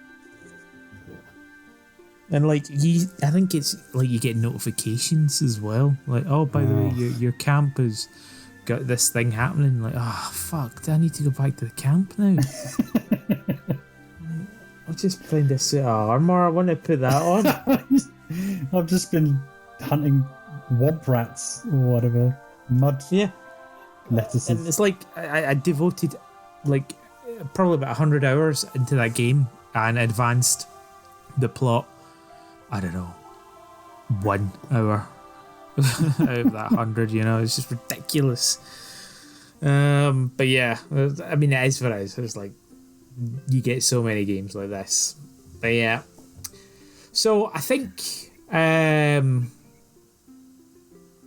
And like I think it's like you get notifications as well. Like, oh, by the way, your camp has got this thing happening. Like, oh fuck, do I need to go back to the camp now? I'll just find this suit of armor. I want to put that on. I've just been hunting womp rats or whatever. Mud. Yeah. Lettuces. And it's like I devoted like probably about 100 hours into that game and advanced the plot, I don't know, 1 hour out of that 100, it's just ridiculous. But yeah, I mean, it is for us. It's like you get so many games like this. But yeah. So I think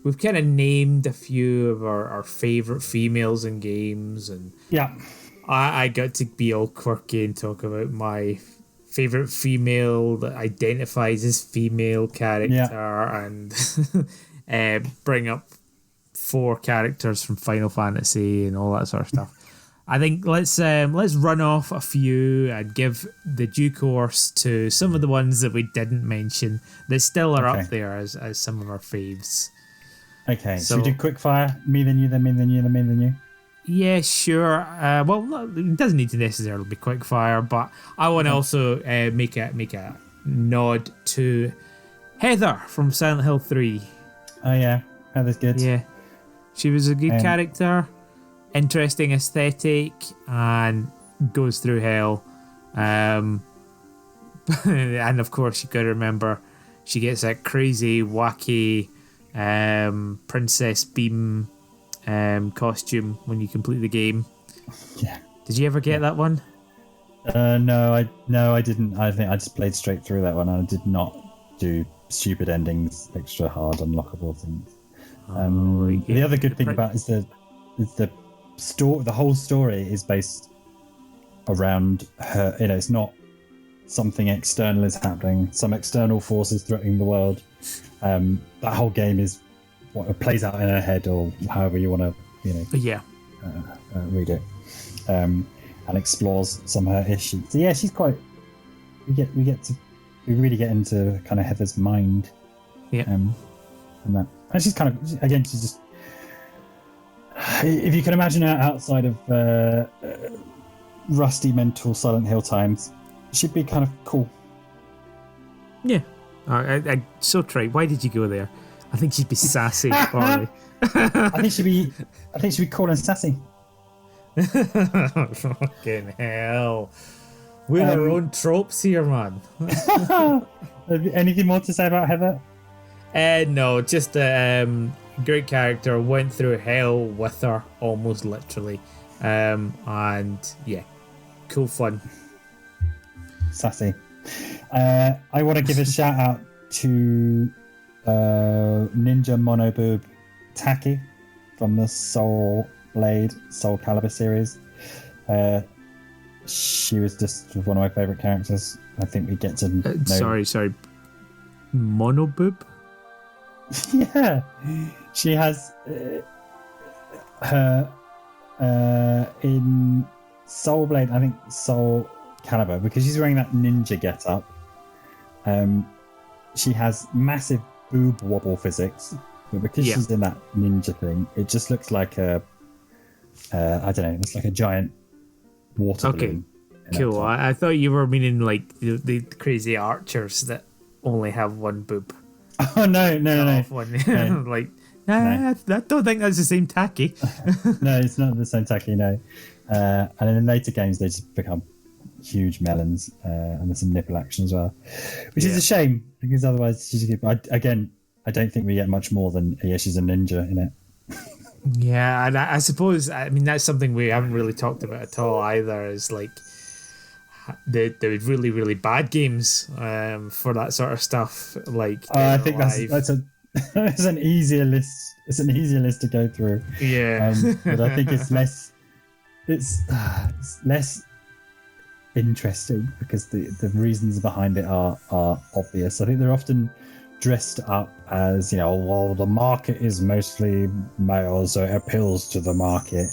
we've kind of named a few of our favourite females in games, and I got to be all quirky and talk about my favourite female that identifies as female character, and bring up 4 characters from Final Fantasy and all that sort of stuff. I think let's run off a few and give the due course to some of the ones that we didn't mention that still are up there as some of our faves. Okay, so we do quick fire, me then you, then me then you, then me then you. Yeah, sure. Well, it doesn't need to necessarily be quick fire, but I want to also make a nod to Heather from Silent Hill 3. Oh yeah, Heather's good. Yeah, she was a good character, interesting aesthetic, and goes through hell. And of course, you got to remember, she gets that crazy, wacky Princess Beam costume when you complete the game. Yeah. Did you ever get that one? No, I didn't. I think I just played straight through that one. I did not do stupid endings, extra hard unlockable things. The other good thing about is the story. The whole story is based around her. It's not something external is happening. Some external force is threatening the world. That whole game is what plays out in her head, or however you want to, read it, and explores some of her issues. So yeah, she's quite. We really get into kind of Heather's mind. Yeah. And that. And she's kind of, again, she's just, if you can imagine her outside of rusty mental Silent Hill times, she'd be kind of cool. Yeah. I so tried. Why did you go there? I think she'd be sassy, Barley. I think she'd be cool and sassy. Fucking hell. We're our own tropes here, man. Anything more to say about Heather? No, just a great character. Went through hell with her, almost literally. And yeah, cool fun. Sassy. I want to give a shout out to Ninja Monoboob Taki from the Soul Calibur series. She was just one of my favourite characters. I think we get to know... Sorry. Monoboob? Yeah. She has her in Soul Blade, I think Soul Calibur, because she's wearing that ninja get-up. She has massive boob wobble physics, but because she's in that ninja thing, it just looks like I don't know, it's like a giant water balloon. Cool. I thought you were meaning like the crazy archers that only have one boob. Oh no. One. No. Like, I don't think that's the same Taki. No, it's not the same Taki, no. And in later games, they just become huge melons, and there's some nipple action as well, which is a shame because otherwise she's a good. I don't think we get much more than she's a ninja in it. Yeah, and I suppose that's something we haven't really talked about at all either. Is like the really really bad games for that sort of stuff. Like I think that's an easier list. It's an easier list to go through. Yeah, but I think it's less interesting because the reasons behind it are obvious. I think they're often dressed up as, the market is mostly male, so it appeals to the market.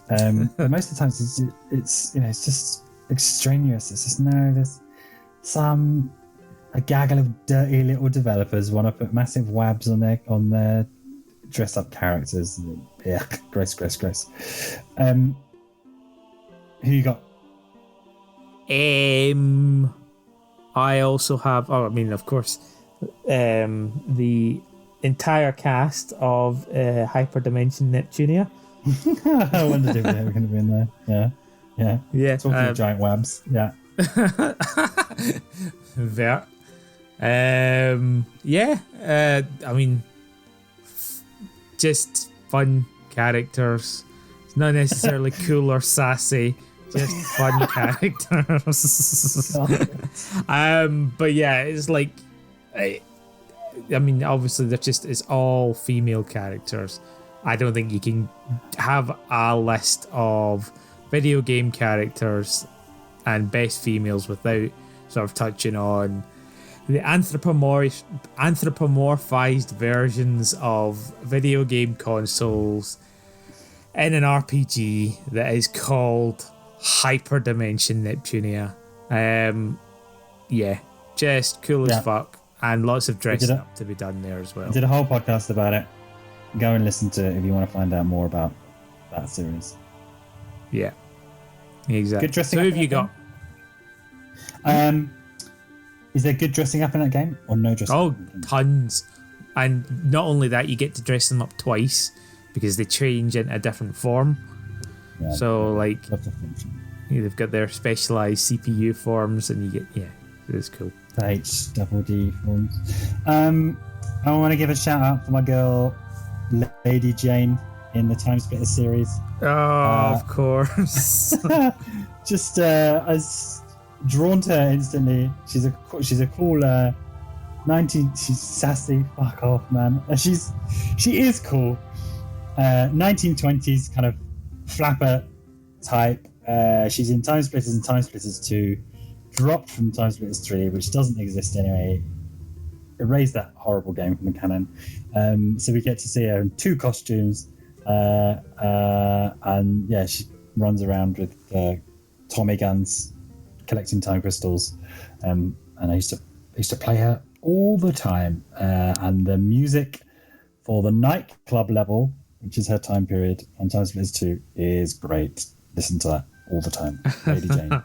But most of the times it's just extraneous. It's just there's a gaggle of dirty little developers want to put massive wabs on their dress up characters. Yeah, gross. Who you got? I also have. Of course, the entire cast of Hyperdimension Neptunia. I wondered if they were going to be in there. Yeah. Talking of giant webs. Yeah. Vert. Just fun characters. It's not necessarily cool or sassy. Just fun characters. But yeah, it's like, obviously it's all female characters. I don't think you can have a list of video game characters and best females without sort of touching on the anthropomorphized versions of video game consoles in an RPG that is called Hyperdimension Neptunia. Just cool as fuck, and lots of dressing up to be done there as well. I did a whole podcast about it. Go and listen to it if you want to find out more about that series. Yeah, exactly. Good dressing. So who have you got? Is there good dressing up in that game or no dressing? Oh, tons. And not only that, you get to dress them up twice because they change into a different form. Yeah, so, they've got their specialized CPU forms, and you get it's cool. HDD forms. I want to give a shout out for my girl, Lady Jane, in the Time Splitters series. Oh, of course. Just I was drawn to her instantly. She's a cool 19. She's sassy. Fuck off, man. She is cool. 1920s kind of flapper type. She's in Time Splitters and Time Splitters 2. Dropped from Time Splitters 3, which doesn't exist anyway. Erased that horrible game from the canon. So we get to see her in 2 costumes. And yeah, she runs around with Tommy guns, collecting time crystals. And I used to play her all the time. And the music for the nightclub level, which is her time period on Time Splitters 2, is great. Listen to that all the time, Lady Jane.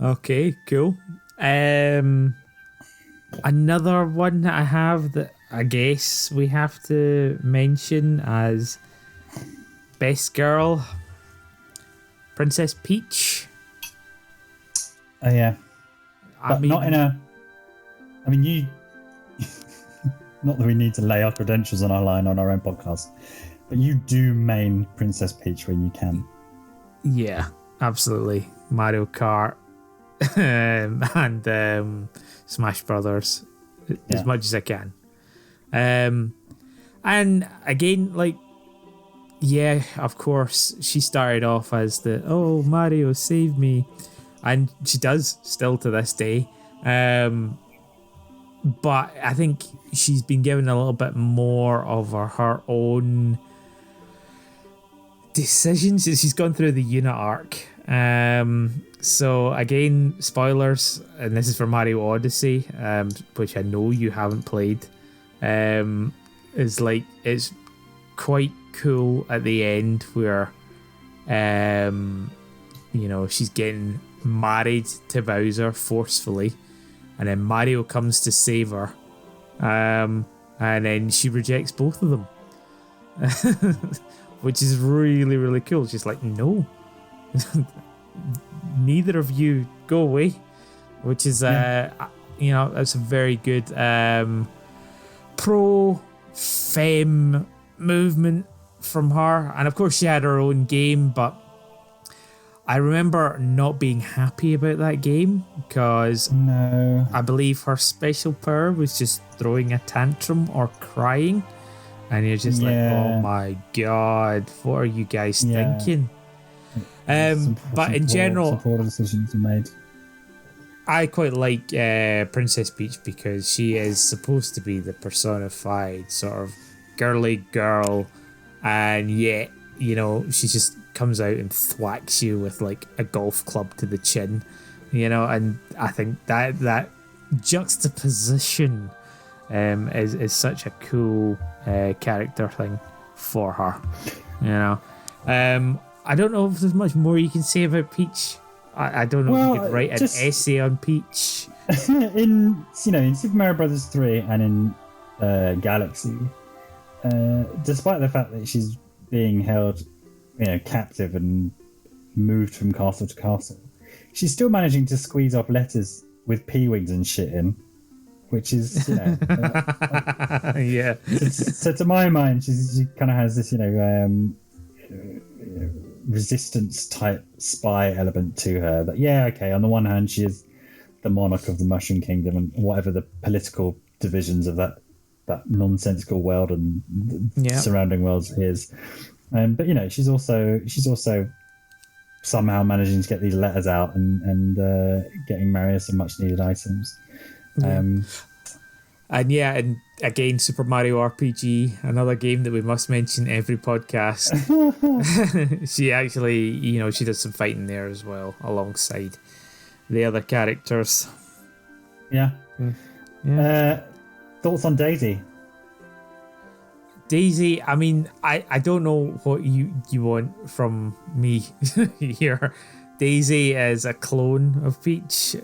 Okay, cool. Another one that I have that I guess we have to mention as best girl, Princess Peach. Oh yeah, but not in a. I mean, you. Not that we need to lay our credentials on our line on our own podcast, but you do main Princess Peach when you can. Yeah, absolutely. Mario Kart and Smash Brothers as much as I can. And again, like, yeah, of course, she started off as the, oh, Mario, save me. And she does still to this day. But I think she's been given a little bit more of her own decisions. She's gone through the unit arc. So again, spoilers, and this is for Mario Odyssey, which I know you haven't played. Is like, it's quite cool at the end where she's getting married to Bowser forcefully, and then Mario comes to save her, and then she rejects both of them. Which is really, really cool. She's like, no, neither of you, go away. Which is that's a very good pro-femme movement from her. And of course she had her own game, but I remember not being happy about that game because I believe her special power was just throwing a tantrum or crying, and you're just like, oh my god, what are you guys thinking? But in general, some poor decisions are made. I quite like Princess Peach because she is supposed to be the personified sort of girly girl, and yet, she just comes out and thwacks you with like a golf club to the chin, and I think that juxtaposition is such a cool character thing for her. I don't know if there's much more you can say about Peach. I don't know if you could write an essay on Peach. in Super Mario Bros. 3 and in Galaxy, despite the fact that she's being held, captive and moved from castle to castle, she's still managing to squeeze off letters with P-wings and shit in, which is, yeah. So to my mind, she kind of has this, resistance type spy element to her. That on the one hand she is the monarch of the Mushroom Kingdom and whatever the political divisions of that nonsensical world and surrounding worlds is, but she's also somehow managing to get these letters out and getting Mario some much needed items. And again, Super Mario RPG, another game that we must mention every podcast. She actually, she does some fighting there as well, alongside the other characters. Yeah. Thoughts on Daisy? Daisy, I mean, I don't know what you want from me here. Daisy is a clone of Peach.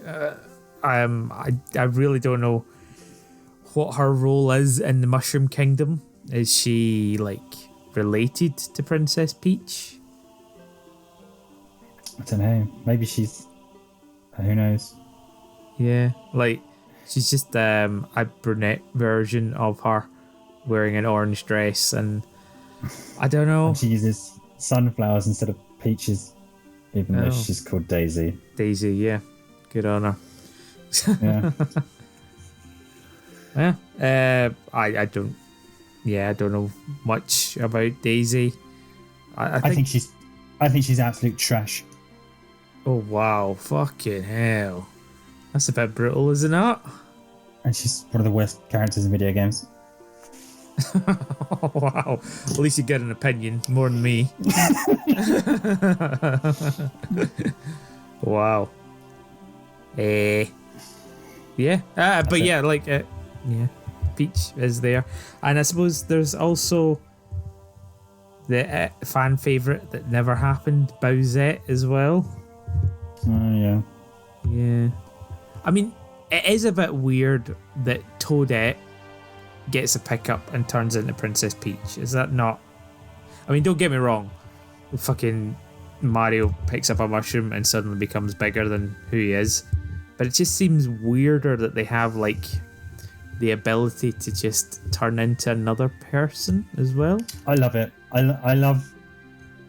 I really don't know what her role is in the Mushroom Kingdom. Is she like related to Princess Peach? I don't know. Maybe she's. Who knows? Yeah, like she's just a brunette version of her, wearing an orange dress, and I don't know. And she uses sunflowers instead of peaches, even though she's called Daisy. Daisy, yeah, good on her. Yeah. Yeah, I don't. Yeah, I don't know much about Daisy. I think she's absolute trash. Oh wow, fucking hell. That's a bit brutal, isn't it? And she's one of the worst characters in video games. Oh, wow. At least you get an opinion more than me. Wow. Yeah. But yeah, like, yeah, Peach is there. And I suppose there's also the fan favourite that never happened, Bowsette, as well. Oh, yeah. Yeah. I mean, it is a bit weird that Toadette gets a pickup and turns into Princess Peach. Is that not? I mean, don't get me wrong. Fucking Mario picks up a mushroom and suddenly becomes bigger than who he is. But it just seems weirder that they have, like, the ability to just turn into another person as well. I love it. I love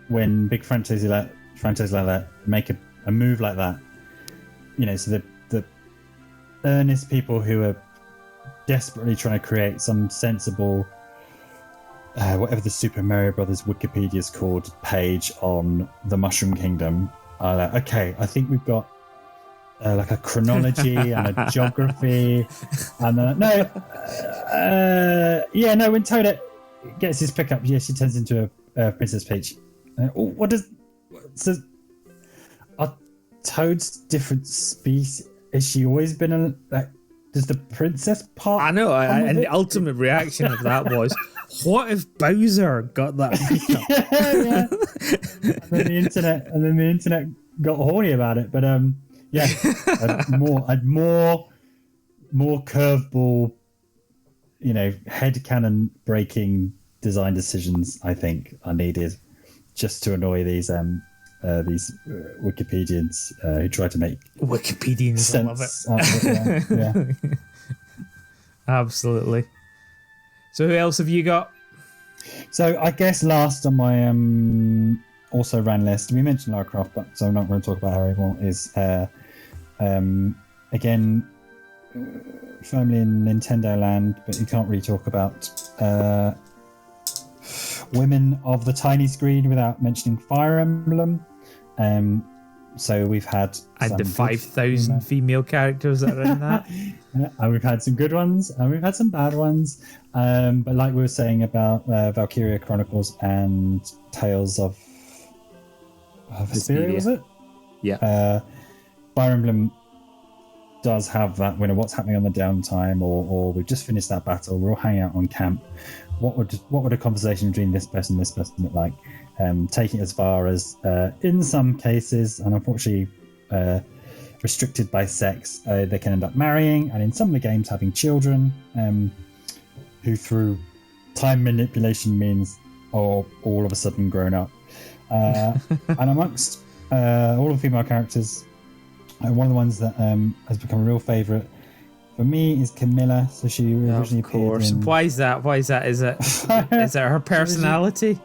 when big franchises like that make a move like that. You know, so the earnest people who are desperately trying to create some sensible, whatever the Super Mario Brothers Wikipedia's called, page on the Mushroom Kingdom, are like, okay, I think we've got like a chronology and a geography, and then when Toadette gets his pickup, she turns into a Princess Peach. Are toads different species? Has she always been does the princess part? I know, and the ultimate reaction of that was, what if Bowser got that pickup? Yeah. And then the internet got horny about it. But I'd more curveball, headcanon breaking design decisions, I think, are needed just to annoy these Wikipedians who try to make Wikipedians sense. I love it. Yeah. Absolutely. So who else have you got? So I guess last on my also ran list, we mentioned Lara Croft, but so I'm not going to talk about her anymore, is again firmly in Nintendo land, but you can't really talk about women of the tiny screen without mentioning Fire Emblem. So we've had the 5,000 female characters that are in that. And we've had some good ones and we've had some bad ones. But like we were saying about Valkyria Chronicles and Tales of Vesperia, was it? Yeah. Fire Emblem does have that, what's happening on the downtime, or we've just finished that battle, we're all hanging out on camp. What would a conversation between this person and this person look like? Taking it as far as, in some cases, and unfortunately restricted by sex, they can end up marrying, and in some of the games having children, who through time manipulation means are all of a sudden grown up. And amongst all of the female characters, one of the ones that has become a real favourite for me is Camilla. So she originally appeared in... Why is that? Is it her personality?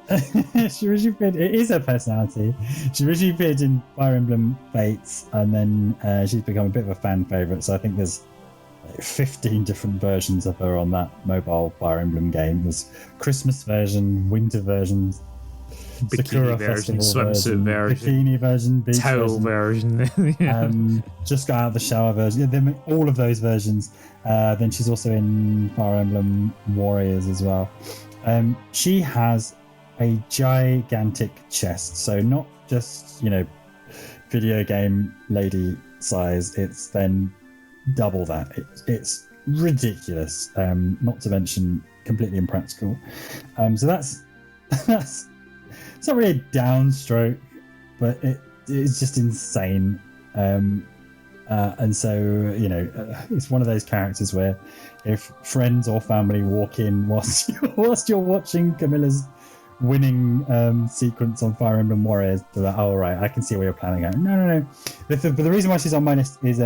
She originally appeared... It is her personality. She originally appeared in Fire Emblem Fates, and then she's become a bit of a fan favourite. So I think there's 15 different versions of her on that mobile Fire Emblem game. There's Christmas version, winter version, Sakura version, Festival swimsuit version, bikini version, beach towel version, just got out of the shower version. Yeah, all of those versions. Then she's also in Fire Emblem Warriors as well. She has a gigantic chest, so not just video game lady size. It's then double that. It's ridiculous. Not to mention completely impractical. So that's it's not really a downstroke, but it's just insane. And so, it's one of those characters where if friends or family walk in whilst you're watching Camilla's winning sequence on Fire Emblem Warriors. So that, oh right, I can see where you're planning out. No. But the reason why she's on my list is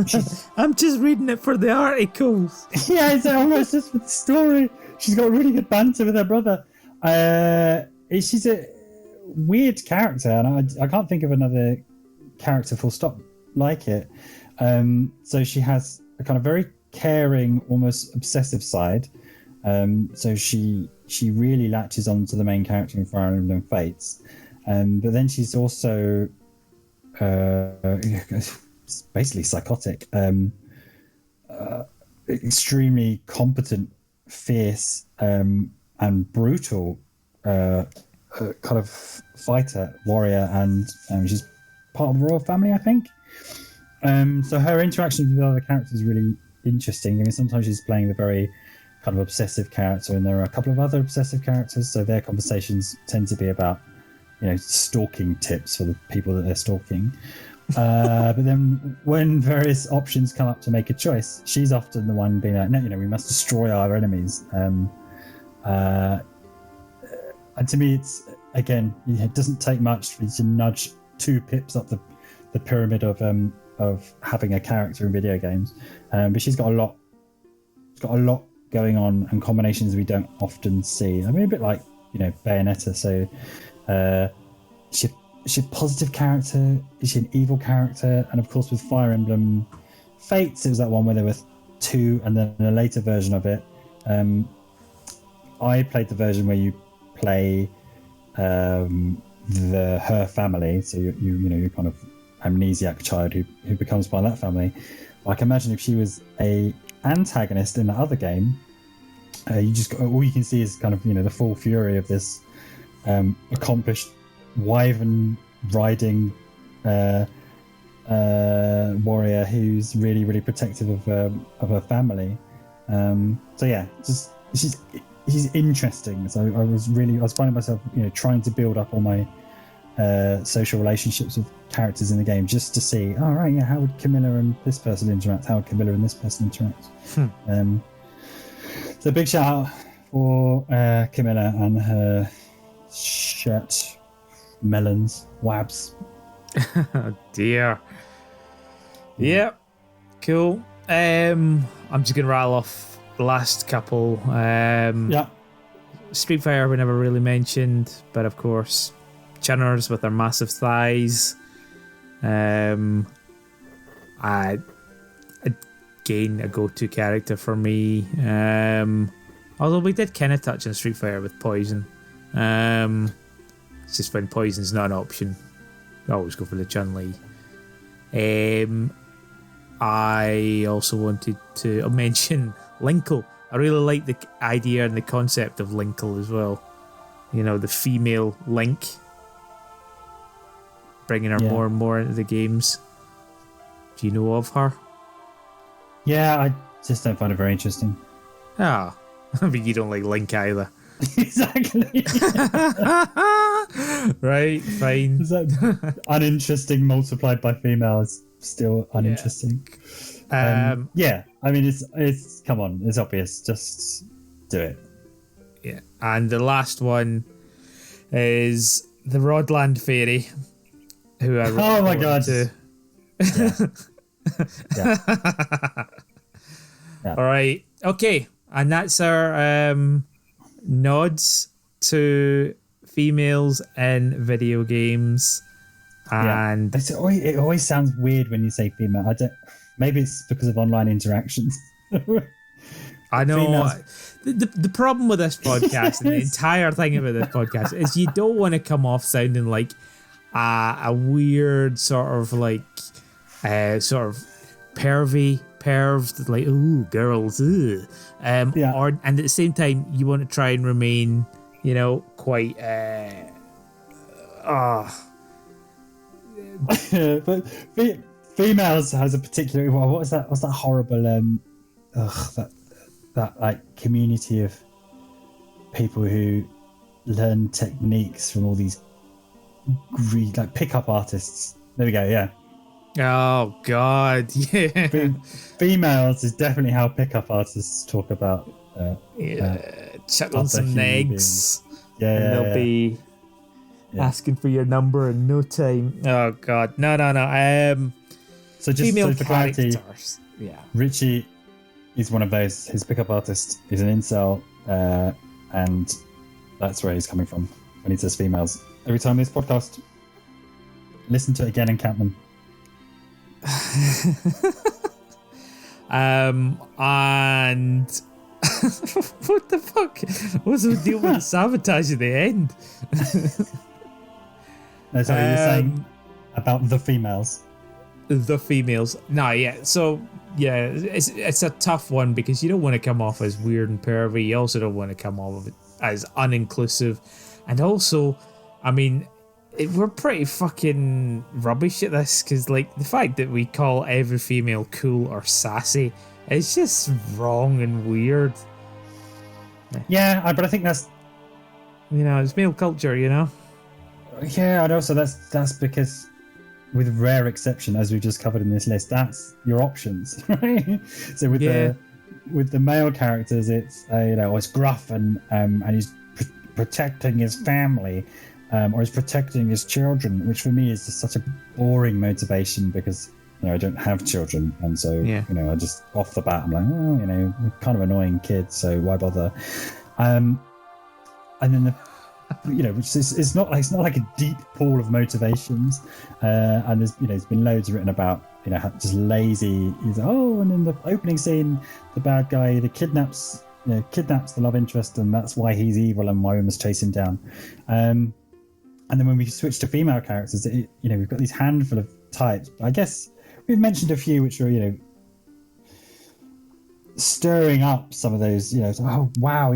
she's, I'm just reading it for the articles. yeah, it's almost just for the story. She's got really good banter with her brother. She's a weird character, and I can't think of another character full stop like it. So she has a kind of very caring, almost obsessive side. So she really latches on to the main character in Fire Emblem Fates. But then she's also basically psychotic, extremely competent, fierce, and brutal kind of fighter, warrior, and she's part of the royal family, I think. So her interactions with other characters is really interesting. I mean, sometimes she's playing the very kind of obsessive character, and there are a couple of other obsessive characters, so their conversations tend to be about, stalking tips for the people that they're stalking. But then when various options come up to make a choice, she's often the one being like, no, we must destroy our enemies. And to me, it's, again, it doesn't take much for you to nudge 2 pips up the pyramid of having a character in video games. But she's got a lot going on, and combinations we don't often see. I mean, a bit like, Bayonetta. So she's a positive character? Is she an evil character? And of course, with Fire Emblem Fates, it was that one where there were 2, and then a later version of it. I played the version where you play her family. So you're kind of amnesiac child who becomes part of that family. I can imagine if she was a antagonist in the other game, all you can see is kind of the full fury of this accomplished wyvern riding warrior who's really, really protective of her family. So yeah, just she's interesting. So I was finding myself trying to build up all my social relationships with characters in the game, just to see, oh right, yeah, how would Camilla and this person interact? How would Camilla and this person interact? So big shout out for Camilla and her shirt melons, wabs. Oh dear. Yep, cool. I'm just gonna rattle off the last couple. Yeah. Street Fighter we never really mentioned, but of course Chunners with their massive thighs. Again, a go-to character for me. Although we did kind of touch on Street Fighter with Poison. It's just when Poison's not an option, I always go for the Chun-Li. I also wanted to mention Linkle. I really like the idea and the concept of Linkle as well. The female Link. Bringing her more and more into the games. Do you know of her? Yeah, I just don't find it very interesting. Ah, but you don't like Link either. Exactly. Right, fine. Is that uninteresting multiplied by female is still uninteresting? Yeah, I mean, it's come on, it's obvious. Just do it. Yeah, and the last one is the Rodland Fairy, who I oh my god. Yeah. All right. Okay. And that's our nods to females in video games. And it always sounds weird when you say female. Maybe it's because of online interactions. I know. The problem with this podcast and the entire thing about this podcast is you don't want to come off sounding like a weird sort of like sort of perved, like, ooh, girls, ooh. And at the same time, you want to try and remain, quite, but females has a particular, what's that horrible, that like community of people who learn techniques from all these like pickup artists. There we go, yeah. Oh God, yeah. Females is definitely how pickup artists talk about chuck on some human eggs, Yeah, and yeah, they'll yeah. be asking for your number in no time. Oh God, no. So just Female so for clarity, characters. Yeah. Richie is one of those. His pickup artist is an incel, and that's where he's coming from when he says females. Every time this podcast, listen to it again and count them. And what the fuck? What's the deal with the sabotage at the end? No, sorry, you're saying about the females. The females. No, yeah. So yeah, it's a tough one because you don't want to come off as weird and pervy. You also don't want to come off as uninclusive, and also, I mean, we're pretty fucking rubbish at this because, like, the fact that we call every female cool or sassy is just wrong and weird. Yeah, but I think that's it's male culture, Yeah, and also that's because, with rare exception, as we've just covered in this list, that's your options, right? So with the male characters, it's it's gruff and he's protecting his family, or he's protecting his children, which for me is just such a boring motivation because I don't have children, and so I just off the bat I'm like, we're kind of annoying kids, so why bother? And then which is it's not like a deep pool of motivations, and there's been loads written about just lazy. And in the opening scene, the bad guy kidnaps the love interest, and that's why he's evil and why we must chase him down. And then when we switch to female characters, we've got these handful of types. I guess we've mentioned a few which are stirring up some of those. Oh wow,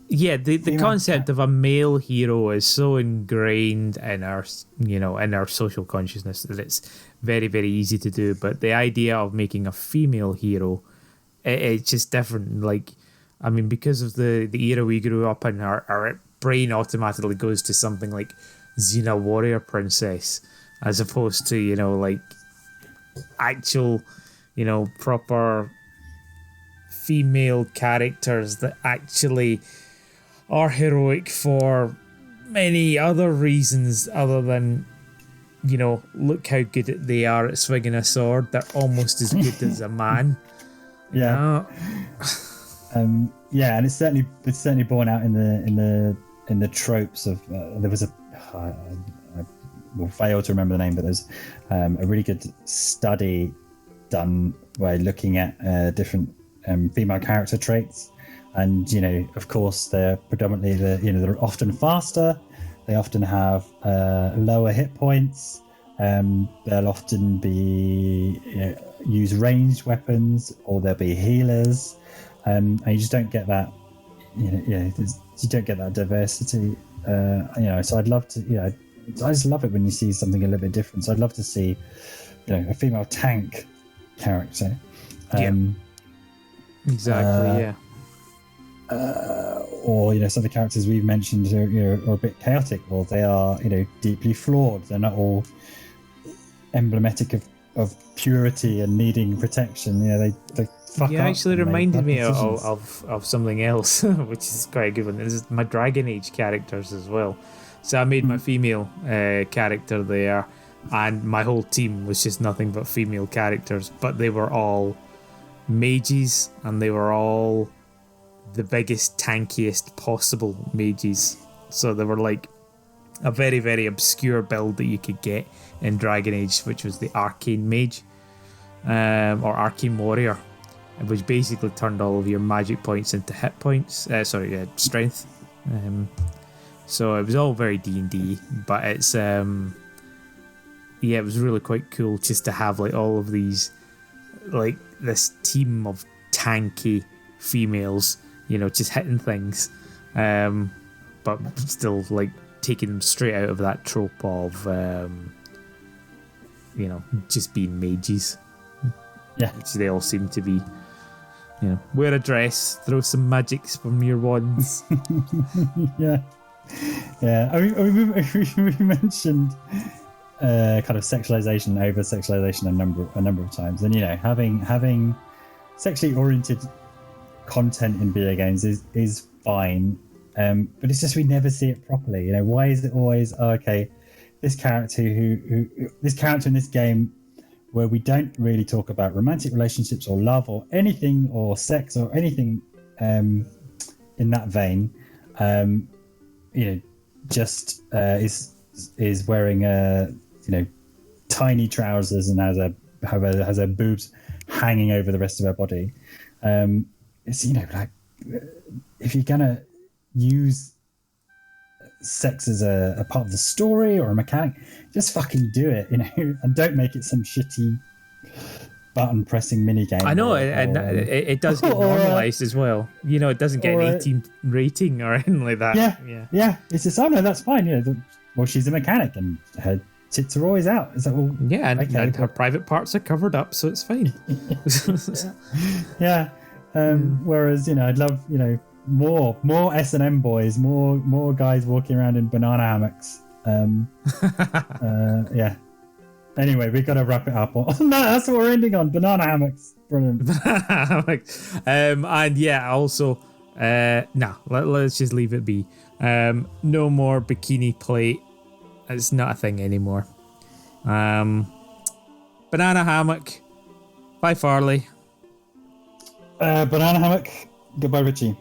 Yeah, the concept of a male hero is so ingrained in our in our social consciousness that it's very, very easy to do. But the idea of making a female hero, it's just different. Like, I mean, because of the era we grew up in, our brain automatically goes to something like Xena Warrior Princess, as opposed to like actual proper female characters that actually are heroic for many other reasons other than look how good they are at swinging a sword. They're almost as good as a man. Yeah. And it's certainly borne out in the tropes of there was I will fail to remember the name, but there's a really good study done by looking at different female character traits. And of course, they're predominantly they're often faster. They often have lower hit points. They'll often be use ranged weapons, or they'll be healers. And you just don't get that. You don't get that diversity. So I'd love to. I just love it when you see something a little bit different. So I'd love to see, a female tank character. Exactly. Or some of the characters we've mentioned are a bit chaotic, or they are deeply flawed. They're not all emblematic of purity and needing protection. They fuck up. You actually reminded me decisions. of something else, which is quite a good one. This is my Dragon Age characters as well. So I made my female character there, and my whole team was just nothing but female characters, but they were all mages, and they were all the biggest, tankiest possible mages. So they were like a very, very obscure build that you could get in Dragon Age, which was the Arcane Mage, or Arcane Warrior, which basically turned all of your magic points into hit points. Strength. So it was all very D&D, but it's it was really quite cool just to have like all of these, like this team of tanky females, just hitting things, but still like taking them straight out of that trope of just being mages. Yeah, which they all seem to be. Wear a dress, throw some magics from your wands. yeah. I mean, we mentioned kind of sexualization, over sexualization a number of times, and having sexually oriented content in video games is fine, but it's just we never see it properly. You know, why is it always okay? This character this character in this game, where we don't really talk about romantic relationships or love or anything or sex or anything in that vein, you know, just is wearing tiny trousers and has her boobs hanging over the rest of her body. It's, you know, like, if you're gonna use sex as a part of the story or a mechanic, just fucking do it, you know, and don't make it some shitty button pressing mini game. I know, it does get normalized as well. You know, it doesn't get an 18 rating or anything like that. Yeah. It's just, oh no, that's fine. You know, well, she's a mechanic and her tits are always out. It's like, well, yeah, and her private parts are covered up, so it's fine. Yeah. Whereas, you know, I'd love, you know, more S&M boys, more guys walking around in banana hammocks. Yeah. Anyway, we've got to wrap it up. No, that's what we're ending on. Banana hammocks. Brilliant. And yeah, also, let's just leave it be. No more bikini play. It's not a thing anymore. Banana hammock. Bye, Farley. Banana hammock. Goodbye, Richie.